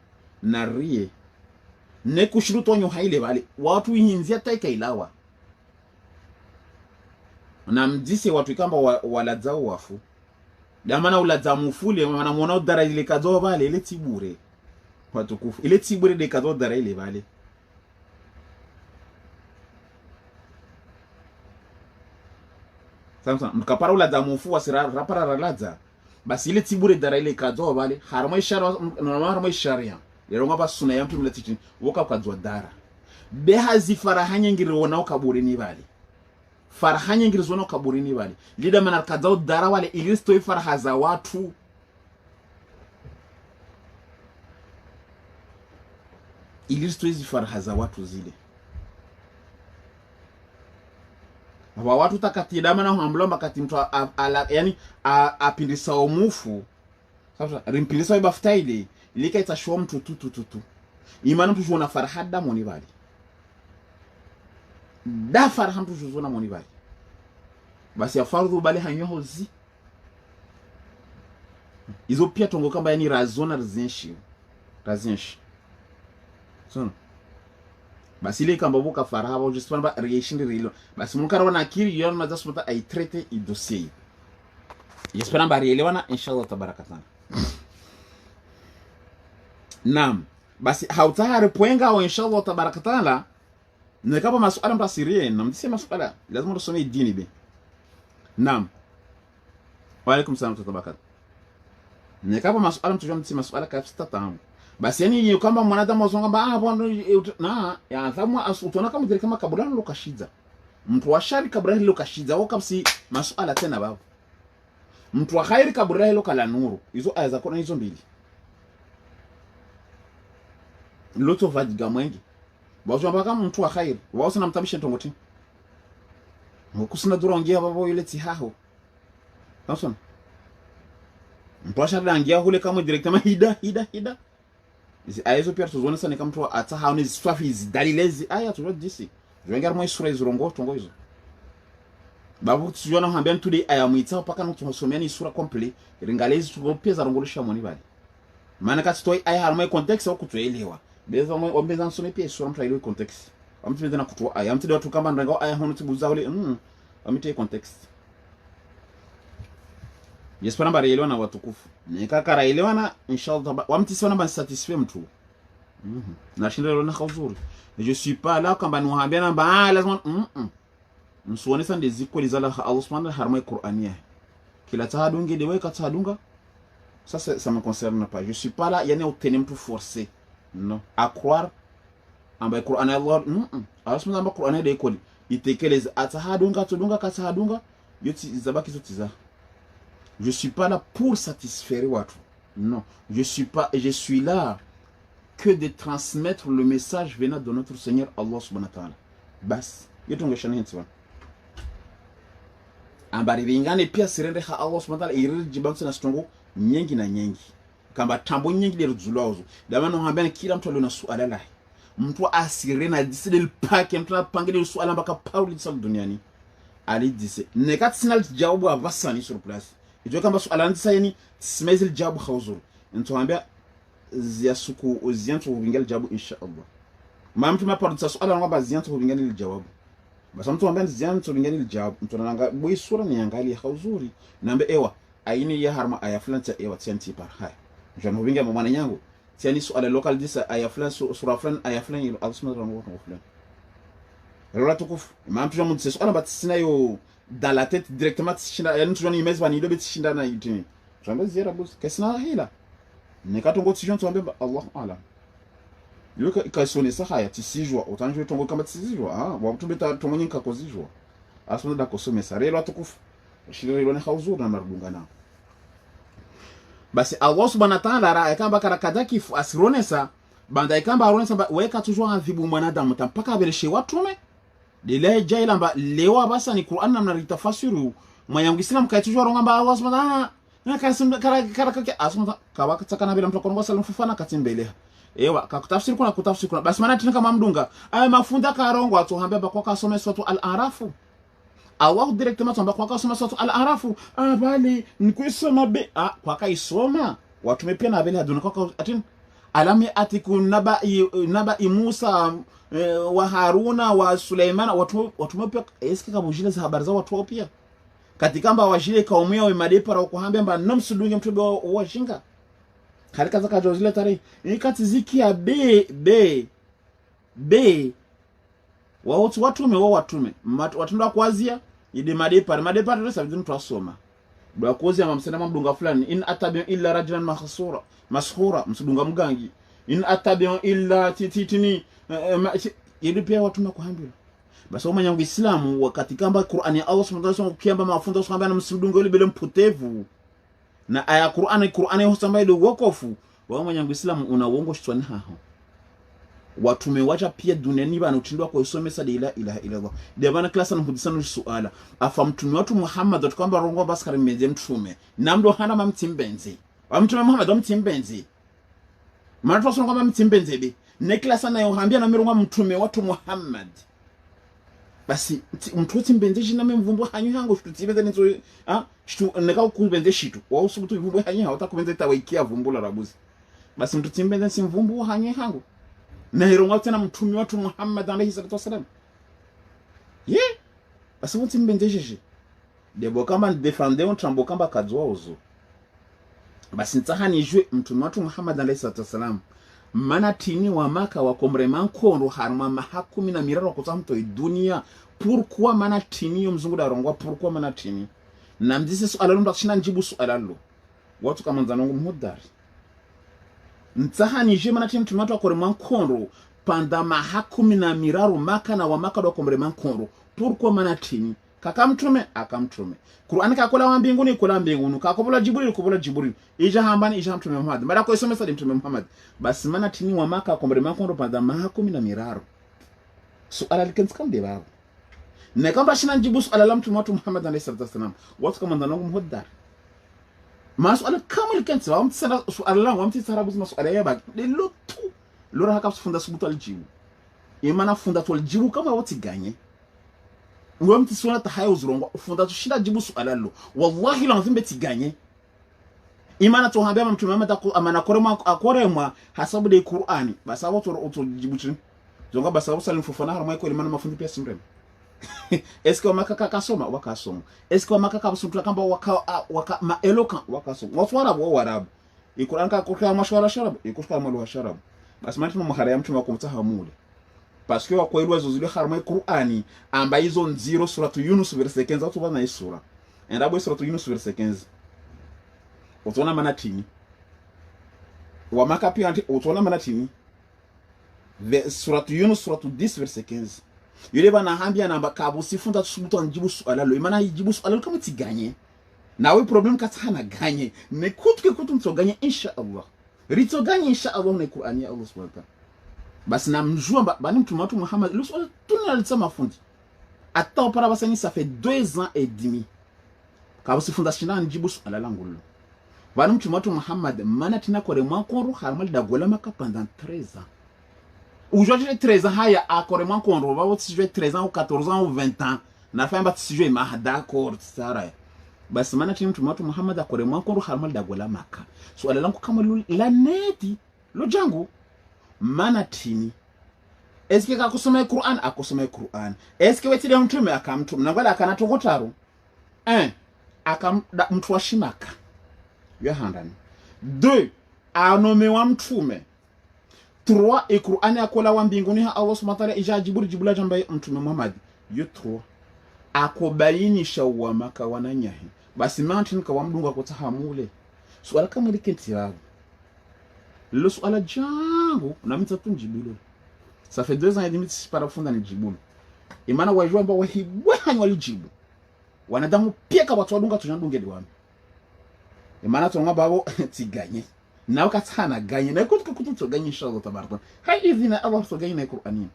na rie ne kushiruto nyo haile bale watu hinzia taika ilawa na mjisi watu ikamba waladzao wafu damana uladza mufule mana mwana udara ile kazo bale ile tibure watu kufu ile tibure de kazo dara ile bale samsa mkapara uladza mufu wasira rapara raladza basi ile tibure dara ile kazo bale harma ishara na harma sharia leronga basuna yamtu mletiti woka kadzwa dara behazi farahanye ngiri wona ukaburi ni bale farahanye ngiri zona ukaburi ni bale lida mana kadzwa dara wale ilisto farahaza watu ilisto farahaza watu zile aba watu takati dama na hamblo kati mtu yani apindisa omufu sasa rimpilisa ibaftaile ilika itashwa mtu tu imana mtu jona farhada moni bali da farha mtu jona moni bali basi afardhu bali hanyoho zi izo pia tongo kamba yani razona razinshi so basi ile kamba buka farha bo just ba reaction rilo basi munkara wana akiri yon mazasumata ay traiter i dossier j'espère ba rielewana inshallah tabarakatan. Naam, basi hautahari poenga au inshallah tabarakatala nikapa masuala mpasirie na mtisi masuala lazima tusome dini be. Naam, wa alaikum salam tabarakat. Nikapa masuala mtujua mtisi masuala kapsta tamu basi yani kama mwanadamu azonga ba bwana na ya thamu asutona kama vile kama kabulano lokashiza mtu wa shari kabulano lokashiza au kapsi masuala tena babo mtu wa khairi kabulano lokala nuru hizo aya za kona hizo mbili loto vajiga mwengi bazo mpaka mtu wa khair wao sana mtabisha tongoti kusina durongia babo ile tihaho sasa mtu ashara angia hule kama directement hida aya hizo pia tuzoonesa ni kama mtu ata haoni ziswafi zidalilezi aya tuzodisi zwengar mwe sura izurongo tongo hizo babu tuziona hambia tudi aya mwita paka nutusomea ni sura complete ringalezi tugopeza rongolisha moni bali maana kati toi aya harmwe context au kutuelewa beza mwe ombeza nsome pia sura mtu ile context amtu na kutoa aya amtu watu kama ndanga aya hono tibuza ule amite context yespera mbarielewa na watukufu nikaka elewana inshallah wamtisi wana satisfait mtu na shinda leo na khuzuri je suis pas là kamba nuhambia namba lazima msuone sande ziko lizala Allah subhanahu wa harma qur'aniya kila tahadungi de weka tahadunga ça me concerne pas je suis pas là yani utene mtu forcé non à croire amba qur'an Allah Allah subhanahu wa qur'aniya de koli itekeleza atahadunga tudunga katahadunga yoti zabaki zote za je suis pas là pour satisfaire watu non je suis là que de transmettre le message venant de notre Seigneur Allah subhanahu wa ta'ala bas yetongeshana hitwa ambari bingane pia sirende ha Allah subhanahu wa ta'ala iriri jibantu na stongo nyengi na nyengi kamba tambo nyengi le ruzulazo damano hambana kila mtu aliona suala lahi mtu asirena diside mpake mtu apangele suala mpaka Pauli tsal duniani ali dise nekat sinal jawabu avasani sur place ijo kamba suala ndisa yani smezil jawabu khawzur nto hambia ziasuku ziantu ubingale jawabu insha Allah mtu maparudisa suala ngaba ziantu ubingale ile jawabu basi mtu ambaye ziantu ubingale ile jawabu mtu nanga boy sura ni angalia khawzuri nambe ewa aini ya harma aya fulani ta ewa tianti par hai jana ubinga mwana nyangu tiani suala local disa aya fulani sura fulani aya fulani ile asma rango fulani rola tukufu mtu jamu tse suala batsina yo dans la tête directement tshinda yani tujoni imezi bani dobe tshinda na yitini jambe zira bus kesna hila nekatongo tshijon tsombe Allah alam yoka ikasone sahaya tisijwa utanjwe tongo kama tisijwa watu beta tongonyi kakozijwa asuna da kosome sarelo atukufu shirelo ne khawzur na mardunga na basi Allah subhanahu wa ta'ala ra ikamba karakadaki asironesa banda ikamba aronesa weka toujours adhibu mwanadamu tampaka bereshe watume dile jaila mba lewa basa ni Qur'an na ritafasiru mwanyangu Islam kaitujwa ronga Allah subhanahu wa ta'ala na karakake asuma kabaka takana bila mtoko ngwa salamu fufana katimbele ewa kakutafsiri kuna basi maana tina kama mdunga ay mafunda karongo atu hamba bakwa kasome sotu al-arafu Allah directement amba kwa kasome sotu al-arafu bali nikuisoma be kwa kaisoma watu mepia na bele aduna kwa atin alami atiku nabai Musa wa Haruna wa Suleiman watu mepia eske kabujile za habari za watu pia katika mba wajile kaumu yao imadepara ukuhambia mba nomsudunge mtube wa shinga halika zaka jozile tari nikati ziki ya be watume watunda kwazia ide madepara resa vidu mtu asoma bwa kwazia mamsena mdunga fulani in atabion illa rajulan mashura msudunga mgangi in atabion illa titini yidi pia watume kuhambia basi wama nyangu Islamu wakati kamba Qur'ani ya Allah subhanahu wa ta'ala kiamba mafunzo kwamba na msudungo ile bila mpotevu na aya Qur'ani husamba ile wokofu wama nyangu Islamu una uongo shitwani haho watume wacha pia duniani bana utindwa kwa isomesa la ilaha illa Allah de bana klasa nuhudisana suala afa mtume watu Muhammad atakamba rongo baskari meze mtume namdo hana mamtimbenzi wa mtume Muhammad amtimbenzi maana tunasema kwamba mtimbenzi be ne klasa nayo hambia na mirongo mtume watu Muhammad basi mtuti mbendeji na memvumbu hanyu hango shutibeze nizo shitu neka kubende shitu wa usubutu vumbu hanyu hauta kubende tawaikia vumbula rabuzi basi mtuti mbende simvumbu hanyu hango na hironga tena mtumi watu Muhammad alayhi salatu wasalam basi mtuti mbendeji debo kama defende on trambo kamba kadzwa uzo basi ntahani jwe mtumi watu Muhammad alayhi salatu wasalam mana tini wa maka wa komreman kondo harma mahakumi na miraro kutamto dunia pourquoi mana tini mzungu da rongwa pourquoi mana tini na mdise suala ndo akishina njibu suala lo watu kama nzanongo mhodari ntahani je mana tini tumato wa komreman kondo panda mahakumi na miraro maka na wa maka wa komreman kondo pourquoi mana tini kakamtume akamtume Qur'an kakola wa mbinguni kula mbinguni kakobola Jibril ija hambani ija mtume Muhammad mara kwa isome sadi mtume Muhammad basi mana tini wa maka kombre makondo panda mahakumi na miraro suala likenska mbeba ne kamba shina njibu suala la mtume watu Muhammad alayhi salatu wasalam watu kama ndanogo mhodar masuala kama likensa wa mtsana suala la wa mtsara buzi masuala ya baki lilo tu lora haka funda subutu aljibu imana funda tu aljibu kama wati ganye uwe mtisona tahaya uzurongo funda tu shida jibu suala lo wallahi lazima betiganye imana tu hambia mtume Muhammad amana korema hasabu de Qur'ani basa watu utujibu chini zonga basa watu salimfufana harma ko imana mafundi pia simrem eske wamakaka kasoma wakasoma eske wamakaka busutu kamba waka ma eloquent wakasoma watu warabu Qur'an ka kwa mashwara sharabu ikushka malu sharabu basi mtu muhara ya mtume wakumtahamule parce que kwa ilwa zozile harma Qur'ani amba hizo nziro suratu Yunus verset 15 watu bana isura endabo suratu Yunus verset 15 utona manatini wamaka pia utona manatini suratu Yunus suratu 10 verset 15 yule bana hambia namba kabu sifunda tusubutu anjibu suala lo imana yijibu suala lo kama tiganye nawe problem katana ganye ne kutu mtoganye insha Allah rito ganye insha Allah ne Qur'ani ya Allah subhanahu wa ta'ala basi namjua bani mtume wetu Muhammad le swala tunalisema fundi ata para basani ça fait 2 ans et demi kabu sifunda shina anjibu suala langu lo bani mtume wetu Muhammad mana tina kore mwakoru harmal dagola maka pendant 13 ans aujourd'hui 13 ans haya akore mwakoru ba si jouer 13 ans ou 14 ans ou 20 ans na fa mba si jouer ma d'accord sara basi mana tina mtume wetu Muhammad akore mwakoru harmal dagola maka swala langu kama la neti lo jangu mana tini eske ka kusoma Qur'an akusoma Qur'an eske wetide mtume akamtuma nangala akanatokotaro mtu wa shimaka yohandani 2 anome wa mtume 3 Qur'ani akola wa mbinguni ha Allah subhanahu wa ta'ala ijajibu jibula jamba mtume Muhammad yo 3 akobainisha wa maka wananyahi basi mountain ka wamdunga kutahamule swala kama likentirago le swala jangu na mitatu njibulu ça fait 2 ans et demi para funda ni jibulu imana wajua ambao wahibwa walijibu wanadamu pia ka watu wadunga tunandungeli wami imana tonga babo tiganye na wakatana ganye na kutu ganye inshallah tabaraka hai idhina Allah to ganye na Qur'ani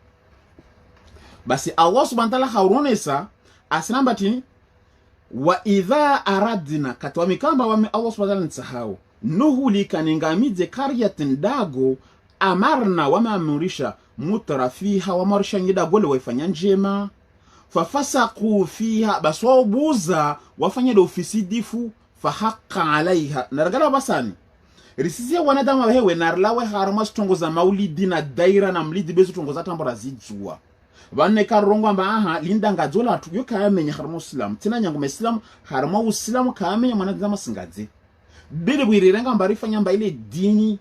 basi Allah subhanahu wa ta'ala haronesa asinambati wa idha aradna katwa mikamba wa Allah subhanahu wa ta'ala nsahau nuhulika ningamize karyatin dago amarna wamaamurisha mutrafiha wamarisha ngida gole waifanya njema fafasaku fiha baswabuza wafanya do ofisidifu fahaqqa alaiha naragala basani risizia wanadamu wewe narlawe harama stongoza maulidi na daira na mlidi bezo tongoza tambara zijua banne karongo amba linda ngazola tuyo kayamenya harama muslim tina nyangu muslim harama uslam kayamenya mwanadamu singaze bile bwirenga mbarifanya mba ile dini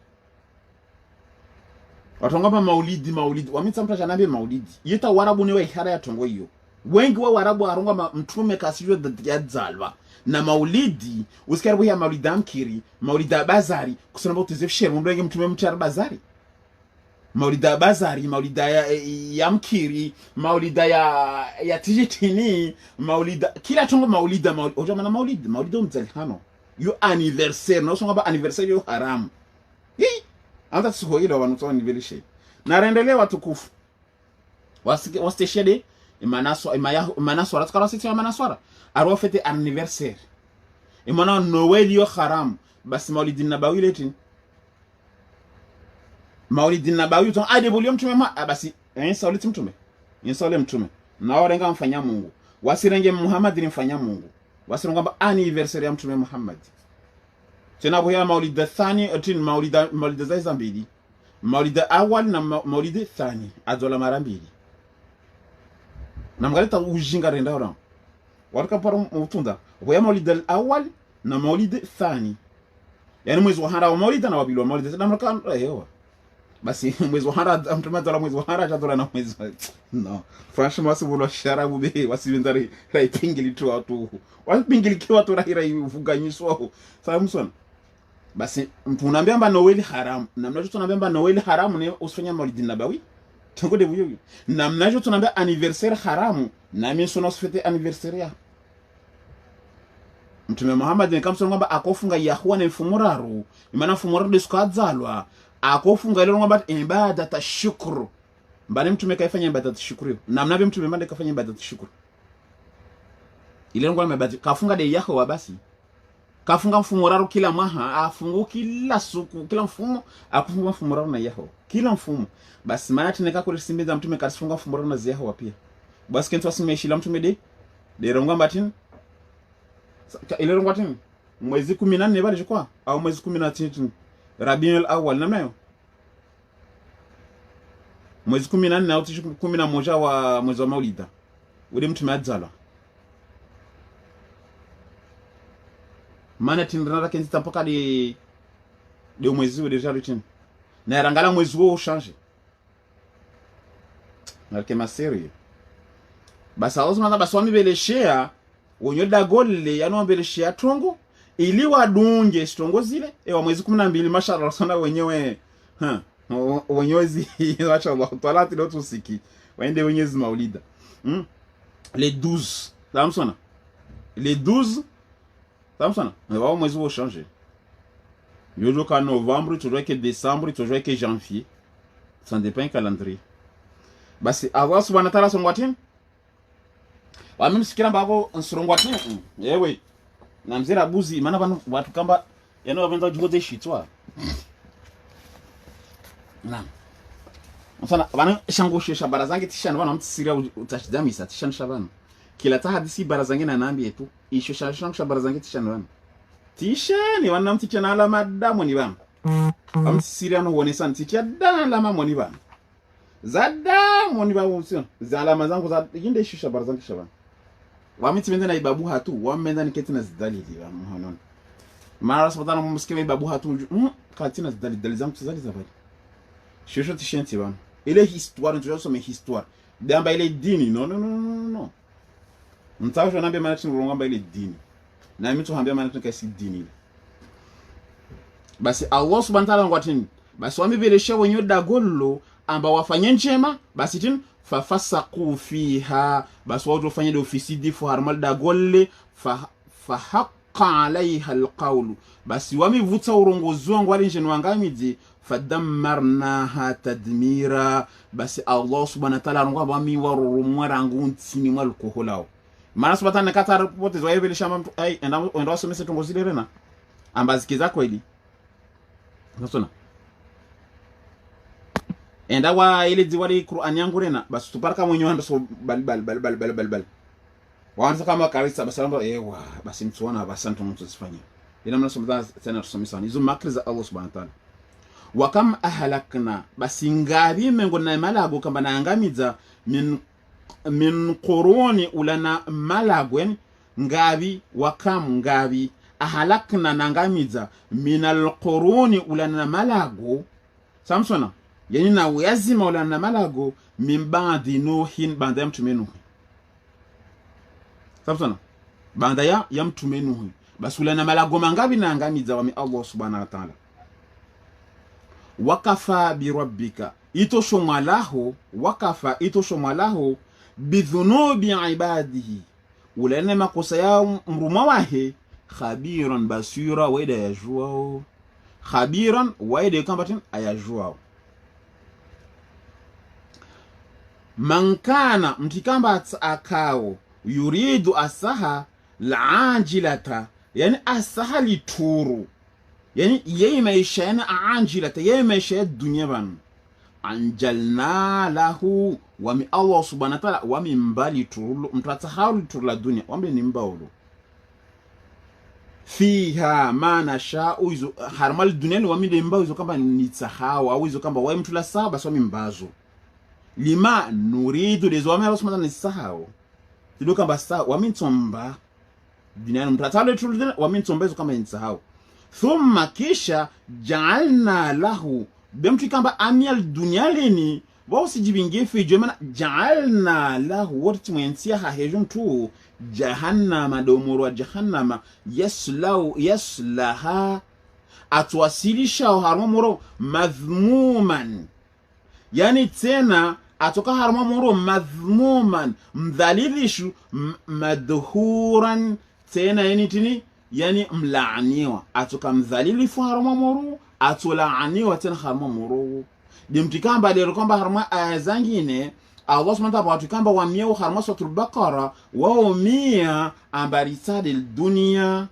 watongaba maulidi wamitsa mtasha nabe maulidi yeta warabu ne wahara ya tongo hiyo wengi wa warabu aronga mtume kasijwe ya dzalwa na maulidi usikaribu ya maulida mkiri maulida bazari kusema uteze shere mbrenge mtume mchar bazari maulida bazari maulida ya mkiri maulida ya tijitini maulida kila tongo maulida ojamana maulidi mzalihano yo anniversaire no songa ba anniversaire yo haram anta tsuhoila wanuto anniversaire narendelea watukufu wasteshede imanaswara tukara sisi imanaswara arwa fete anniversaire imana Noel yo haram basi maulidi nabawi letin maulidi nabawi to ade bulio mtume basi sauliti mtume saule mtume na warenga mfanya Mungu wasirenge Muhammad ni mfanya Mungu wasirongamba anniversary ya mtume Muhammad tena boya maulid thani atin maulid za zambili maulid awal na maulid thani adola mara mbili na mgaleta ujinga renda ora warka para mutunda boya maulid awal na maulid thani yani mwezi wa hara wa maulid na wabili wa maulid na mraka hewa basi mwezi wa hara mtume dola mwezi wa hara adola na mwezi no franchement sibulo sharabu be wasibindari rai pingili tu watu wapingili kwa watu rai uvuganyiswa samson basi mtunaambia mba Noel haram na mnacho tunaambia mba Noel haram ni usifanya maulidi nabawi tungode buyo na mnacho tunaambia anniversaire haram na mimi sio usifete anniversaire ya mtume Muhammad ni kama ngamba akofunga yahwa na mfumuraru imana mfumuraru desukadzalwa akofunga ile ngamba ibada tashukuru mbali mtume kaifanya ibada tashukuru na mnabe mtume mande kafanya ibada tashukuru ile ngamba kafunga de yahwa basi kafunga mfumo raro kila maha afungu kila suku kila mfumo akufunga mfumo raro na yaho kila mfumo basi maana tuneka kule simbiza mtume kasifunga mfumo raro na ziyaho pia basi kento asimeshila mtume de ronga mbatin ile ronga tin mwezi 14 bali kwa au mwezi 13 Rabiul Awwal namna hiyo mwezi 14 au 11 wa mwezi wa Maulida ule mtume adzala maana tindana kenzi tampaka de mwezi wa deja rutin na rangala mwezi wo change na kema seri basa ozma basa wami beleshea wonyoda golle yano beleshea tongo ili wadunge stongo zile wa mwezi 12 mashallah sana wenyewe wenyozi mashallah talati ndo tusiki waende wenyezi Maulida les 12 tamsona les 12 tamsona wa mwezi wo changer yojo ka novembre toujours que décembre toujours que janvier ça dépend du calendrier basi Allah subhanahu wa ta'ala songwatin wa mimi sikira mbako nsirongwatin yewe na mzera buzi maana bana watu kamba yana wapenda jugoze shitwa na mfana bana shangoshe shabara zange tishana bana mtisiria utashidamisa tishana shabana kila tahadisi barazange na nambi yetu isho shabara zange tishana bana tishani wana mtichana ala madamu ni bana amtisiria no wone san ticha dala mama ni bana zada moni ba wusio za alama zangu za yinde isho shabara zange shabana wamiti menda na ibabu hatu wamenda niketi na zidalili wa muhanon mara sabana mumsikiwe ibabu hatu katina zidalili zangu tizali zabali shosho tishenti bana ile histoire ndio some histoire damba ile dini no mtawo naambia maana tunurongamba ile dini na mimi tuambia maana tunakasi dini basi Allah subhanahu wa ta'ala ngwatini basi wamebelesha wenyewe dagollo amba wafanye njema basi tin fafasaku fiha basi watu wafanye de ofisidi fu harmal dagolle fa haqqa alaiha alqawlu basi wamevuta urongozi wangu wale njeni wangamiji fadammarnaha tadmira basi Allah subhanahu wa ta'ala ngwa bami warumwa rangu ntini mwalkoholao mara subhanahu nakata reporte zo yebele shama ai enda wasomese tongozile rena ambazikiza kweli nasona enda wa ile diwali Qur'an yangu rena basi tuparaka mwenyewe ndo so bal waanza kama karisa basi amba ewa basi mtuona basi mtu sifanye ina mna somza tena tusomesa hizo makri za Allah subhanahu wa ta'ala wa kam ahlakna basi ngabi mengo na malago kamba na angamiza min quruni ulana malagwen ngabi wa kam ngabi ahlakna nangamiza min alquruni ulana malago samsona yani na uyazima ulana malago min ba'di nuhin banda ya mtume nuh samsona banda ya mtume nuh basi ulana malago mangabi na angamiza wa Allah subhanahu wa ta'ala wakafa bi rabbika itoshomalahu bidhunubi ibadihi ulana makosa ya mruma wahe khabiran basira waida yajua khabiran waida kambatin ayajua mankana mtikamba akao yuridu asaha laajilata yani asaha lituru yani yeye maisha yana anjilata yeye maisha ya dunia ban anjalna lahu wa mi Allah subhanahu wa ta'ala wa min bali turulu mtatahawli turla dunia wa ni mbawlo fiha ma nasha'u izo harmal dunia wa min mbawlo izo kamba ni tahawa au izo kamba wa mtula saba so mimbazo lima nuridu lezo wa mi Allah subhanahu wa ta'ala ni sahao tido kamba sa wa min tomba dunia mtatahawli turla wa min tomba izo kamba ni sahao thumma kisha ja'alna lahu bemtu kamba amial dunia leni wao sijibingie fijo maana ja'alna lahu wote mwensia hahejum tu jahannama domoro jahannama yaslaha atwasilisha harmomoro madhmuman yani tena atoka harmomoro madhmuman mdhalilishu madhuran tena yani tini yani mlaaniwa atoka mdhalilifu harmomoro atulaaniwa tena harmomoro dimtikamba lero kwamba harma azangine Allah subhanahu wa ta'ala kamba wamia harma suratul baqara wa umia ambarisad dunya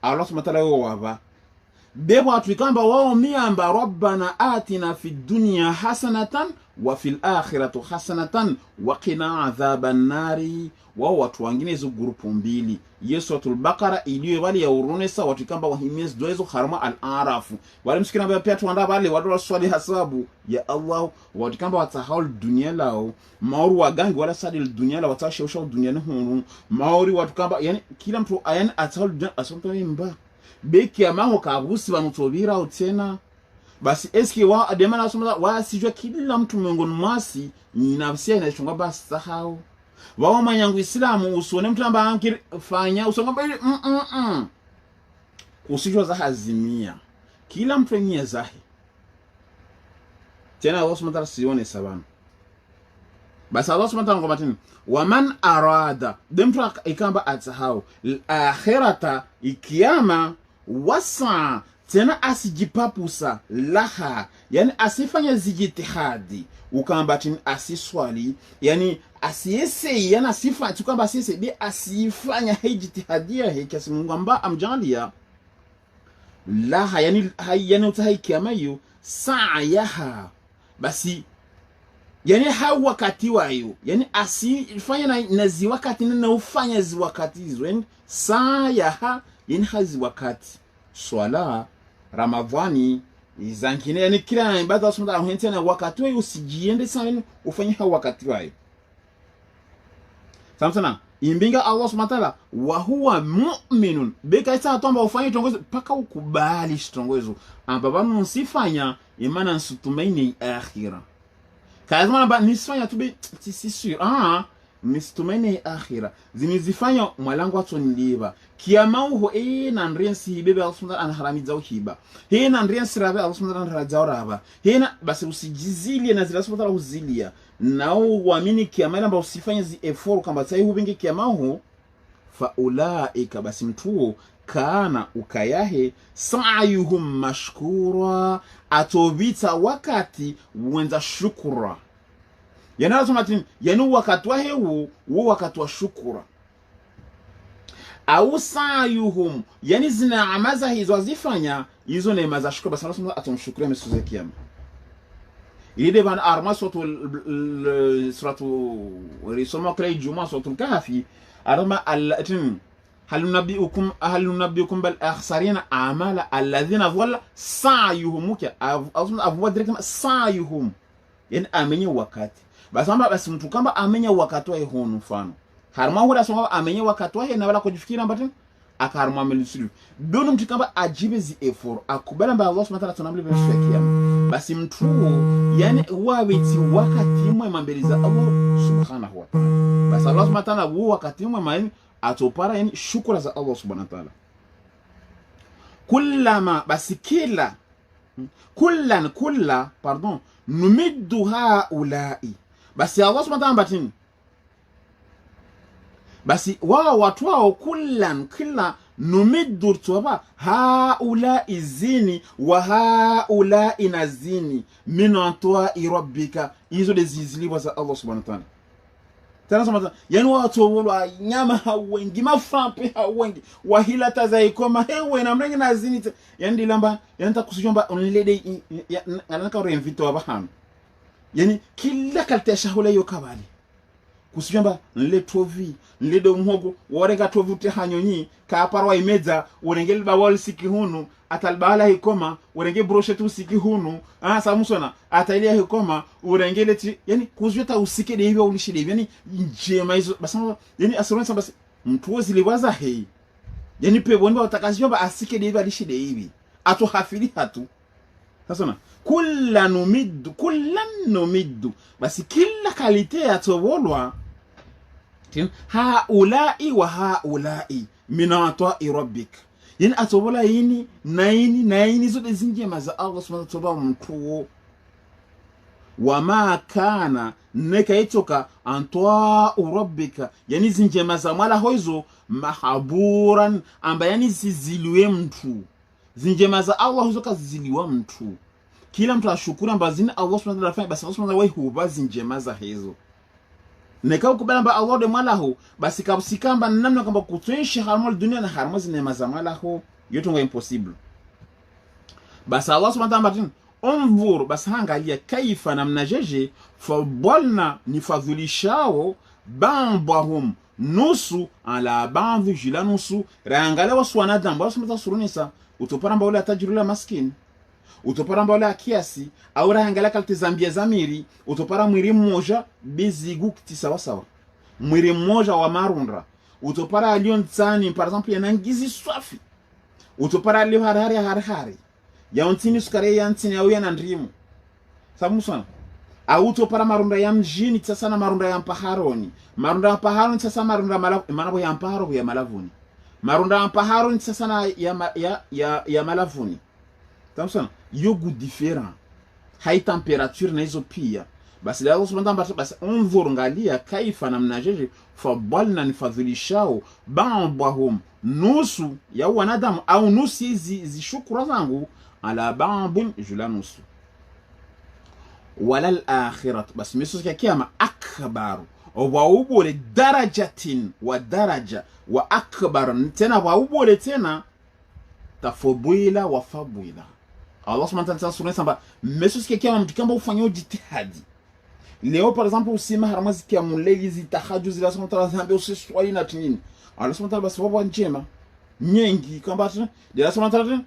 Allah subhanahu wa ta'ala waba bebo atukamba wao miamba rabbana atina fid dunya hasanatan wa fil akhirati hasanatan wa qina adhaban nari. Wao watu wengine hizo grupu mbili Suratul Baqara iliyo wali ya urunesa watu kamba wahimiz doezo harama al-arafu wale msikina baya pia tuanda wale wadu swali hasabu ya Allah watu kamba watahal dunia lao mauru wagangi wala sadil dunia lao watashausha dunia hunu mauri watu kamba yani kila mtu ayani atahal dunia asomto mba beki ya maho kabusi wanutobira utena basi eski wa ademana asomta wa sijua kila mtu miongoni mwasi ni nafsia inachunga basi sahau wao manyangu Islamu usone mtu amba ankir fanya usonga usijua za hazimia kila mtu yenye zahi tena Allah subhanahu wa ta'ala sione sabana basi Allah subhanahu wa ta'ala ngomatini waman arada demtu ikamba atsahau akhirata ikiyama wasa tena asijipapusa laha yani asifanya zijitihadi ukambatini asiswali yani asiyese yana sifa tukamba asiyese bi asifanya hijitihadia hikasi Mungu amba amjalia laha yani utahi kiamayo sa'yaha basi yani wakati wayo yani asifanya na ziwakati na ufanya ziwakati hizo yani sa'yaha yani hazi wakati swala Ramadhani izankine yani kila ibada usumda uhente na wakati wewe usijiende sana ufanye wakati wayo samsana imbinga Allah subhanahu wa ta'ala wa huwa mu'minun beka isa tomba ufanye tongozo paka ukubali tongozo ambaba msifanya imana nsutumaini akhira kazama ba nisifanya tube sisi nisitumaini akhira zinizifanya mwalango watu niliba kiyama uho na ndrensi bebe Allah subhanahu anharamiza uhiba na ndrensi rabe Allah subhanahu anharaza raba basi usijizilie na zila subhanahu uzilia nao uamini kiyama amba usifanye zi effort kama sai hubingi kiyama uho fa ulaika basi mtuo kana ukayahe sa'yuhum mashkura atobita wakati wenza shukura yana somatini yanu wakati wa hewo wo wakati wa shukura au sa'yuhum yani zina amaza hizo azifanya hizo neema za shukura basi Allah atomshukuria msuze kiyama ile ban arma suratu risoma kala juma suratul kahfi arma al-atin hal nunabbiukum bal akhsarina amala alladhina dhalla sa'yuhum avu direct sa'yuhum yani amenye wakati basi mtu kamba amenya wakati wa hono mfano harma huda songa amenya wakati wa na wala kujifikira mbati akarma amelisulu dono mtu kamba ajibe zi effort akubala mba Allah subhanahu wa ta'ala tunamle bishia basi mtu yani waweti wakati mwema mbele za Allah subhanahu wa ta'ala basi Allah subhanahu wa ta'ala wakati mwema atopara yani shukra za Allah subhanahu wa ta'ala kullama basi kila pardon numiddu haula'i basi Allah subhanahu wa ta'ala batini basi wao watu wao kila numiddu tuwa haula'i zini wa haula'i nazini min atwa'i rabbika hizo ziliziliwa za Allah subhanahu wa ta'ala tena sema yani watu wala nyama hawengi mafampe hawengi wahila tazaikoma hewe na mrengi nazini yani dilamba yani takusijomba onlede anaka renvito abahan yani kila kalta shahula yo kabali kusijomba nle tovi nle do mhogo worega tovi te hanyonyi ka parwa imeza urengel bawal sikihunu atalbala hikoma urenge brochetu sikihunu samusona atailia hikoma urengele ti yani kuzweta usike de hivyo ulishide yani njema hizo basi yani asirona basi mtu ziliwaza hei yani pebonba utakaziyomba asike de hivyo alishide hivi atu hafili hatu sasa kullan numiddu basi kila kalite atovolwa haula'i wa haula'i min ata'i rabbik yani atovola yini na yini zote zinjema za Allah subhanahu wa ta'ala mtuo wama kana nekaitoka antwa'u rabbika yani zinjema za mala hoizo mahaburan amba yani ziziliwe mtu zinjema za Allah hizo kaziliwa mtu kila mtu ashukuru ambazini Allah subhanahu wa ta'ala basi Allah subhanahu wa ta'ala hubazi njema za hizo neka ukubala mba Allah de mwalahu basi kabusikamba namna kwamba kutuishi harmal dunia na harmal neema za mwalahu yote ngo impossible. Basi Allah subhanahu wa ta'ala unzur basi angalia kaifa namna jeje fadalna nifadhilishao ba'dahum nusu ala ba'dhi jila nusu rangala waswana damba wasumata surunisa utopara mba ule atajirula maskini utopara mba ule akiasi au rangala kalti zambia zamiri utopara mwiri mmoja bizigu kiti sawa sawa mwiri mmoja wa marundra utopara alion tsani par exemple yanangizi swafi utopara alio harari ya untini sukare ya ntini au ya nandrimu sabu sana au utopara marunda ya mjini sasa na marunda ya mpaharoni marunda ya mpaharoni sasa marunda manabo ya mpaharo ya malavuni marunda ya mpaharoni sasa na ya malavuni sabu sana yogu different hai temperature na hizo pia basi la Allah subhanahu wa ta'ala basi unzur ngalia kaifa namna jeje fadalna nifadhilishao ba'dahum nusu ya wanadamu au nusu hizi shukura zangu ala ba'dhin jula nusu wala al-akhirat basi misu ya kiyama akbar wa ubole darajatin wa daraja wa akbar tena wa ubole tena tafadhila wa fadhila. Allah subhanahu wa ta'ala sura samba misu ya kiyama mtukamba ufanye jitihadi leo par exemple usima haramazi kia muleli zitahaju zila subhanahu wa ta'ala zambe usiswali na tinini Allah subhanahu wa ta'ala basi wapo njema nyengi kwamba de subhanahu wa ta'ala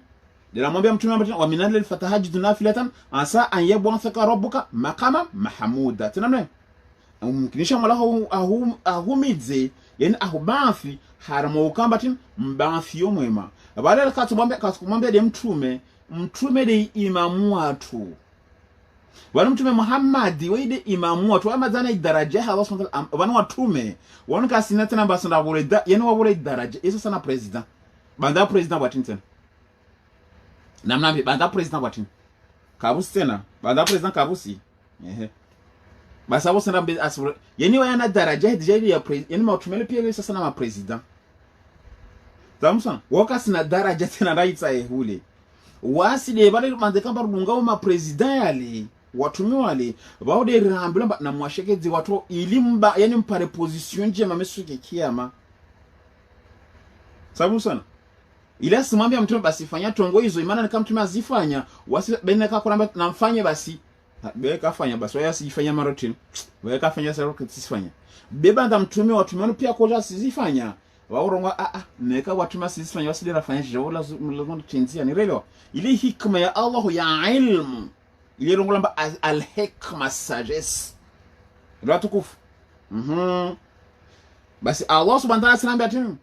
de la mwambia mtume ambaye wa minal al-fatahajid nafilatan asa an yab'athaka rabbuka maqama mahmuda tena mkinisha mwala ahumidze yani ahubafi haramo ukamba tin mbafi yo mwema baada katumwambia de mtume de imamu watu wanu mtume Muhammad waide imamu watu amazana idaraja Allah subhanahu wa ta'ala wanu watume wanu kasina tena basanda wole yani wole daraja eso sana president banda president watinten namna banda president watin kabusi tena banda president kabusi basa abo sana be asura yani wayana daraja hidijali ya president yani mautumele pia eso sana ma president tamsan wakasina daraja tena raitsa hule wasi de bale mandekamba rudunga ma president yale watume wale baode rambula na mwashekezi watu ilimba yani mpare position je mamesuke kiyama sababu sana ila simwambia mtume basi fanya tongo hizo imana kama mtume azifanya wasi beneka kuramba namfanye basi beka fanya basi waya sifanya marotin weka fanya sasa sifanya beba nda mtume watume pia koja sizifanya waoronga neka watume sizifanya wasi rafanya jola lazima tenzia ni relo ili hikma ya Allah ya ilmu ili rongola al-hikma sagesse ndio tukufu basi Allah subhanahu wa ta'ala anambia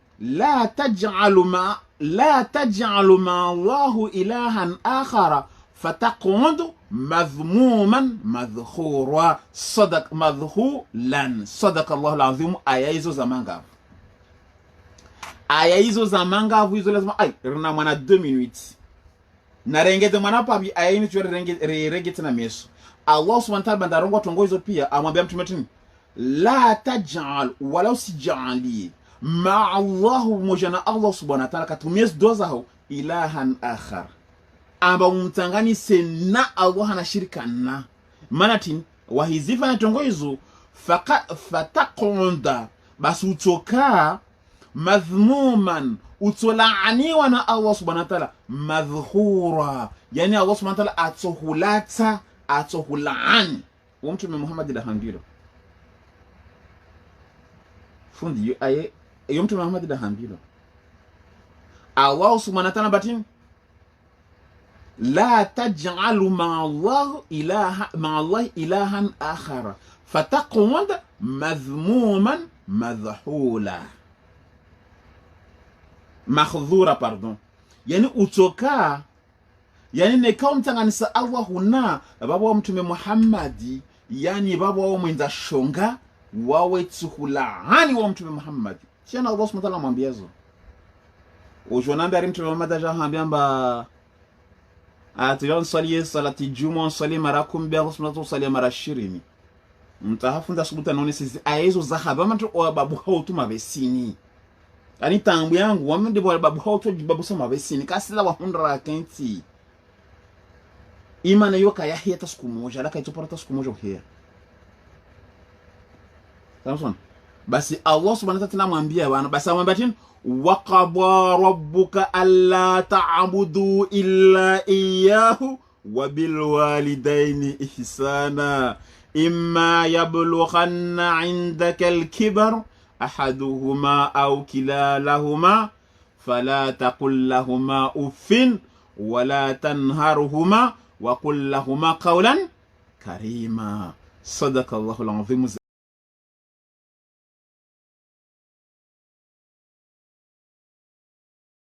la taj'alu ma Allah ilahan akhara fataqud madhmuman madhkhura sadaqa Allah al-azim. Aya hizo za mangavu hizo lazima rina mwana 2 minutes na rengete mwana papi aya ini chwa rengete na meso. Allah subhanahu wa ta'ala bandarongo tongo hizo pia amwambia mtume tini la taj'al wala usijali ma Allah mujana Allah subhanahu wa ta'ala katumia doza hao ilahan akhar amba umtangani sena Allah na shirika na manatin wahizifa na tongo hizo fataqunda basi utoka madhmuman utolaaniwa na Allah subhanahu wa ta'ala madhhura yani Allah subhanahu wa ta'ala atohulaani wa mtume Muhammad da hambiro fundi aye mtume Muhammad da hambiro Allah subhanahu wa ta'ala batin la taj'alu ma Allah ilahan akhara fataqud madhmuman madhhula makhdhura pardon yani utoka yani ne kauntanganisa Allah huna baba wa mtume Muhammad yani baba wa mwenza shonga wawe tsuhulani wa mtume Muhammad chana Allah subhanahu wa ta'ala mwambiazo ujonanda mtume Muhammad ajaambia atiyon saliye salati juma sali marakum bi Allah subhanahu wa ta'ala mara 20 mtahafunda subuta none sisi ayezo zahaba mtu wa babu hautuma besini ani tangu yangu wamende bwa babu hauto babu sama besini kasila wa 100 imana yoka yahia ta siku moja laka itopata siku moja uhia basi Allah subhanahu wa ta'ala anamwambia bwana, basi amwambia tena waqada rabbuka alla ta'budu illa iyyahu wa bil walidaini ihsana imma yablughanna 'indaka al-kibar ahaduhuma aw kilahuma fala taqul lahumā uffin wa la tanharhumā wa qul lahumā qawlan karīmā. Sadaqallahul 'azīm.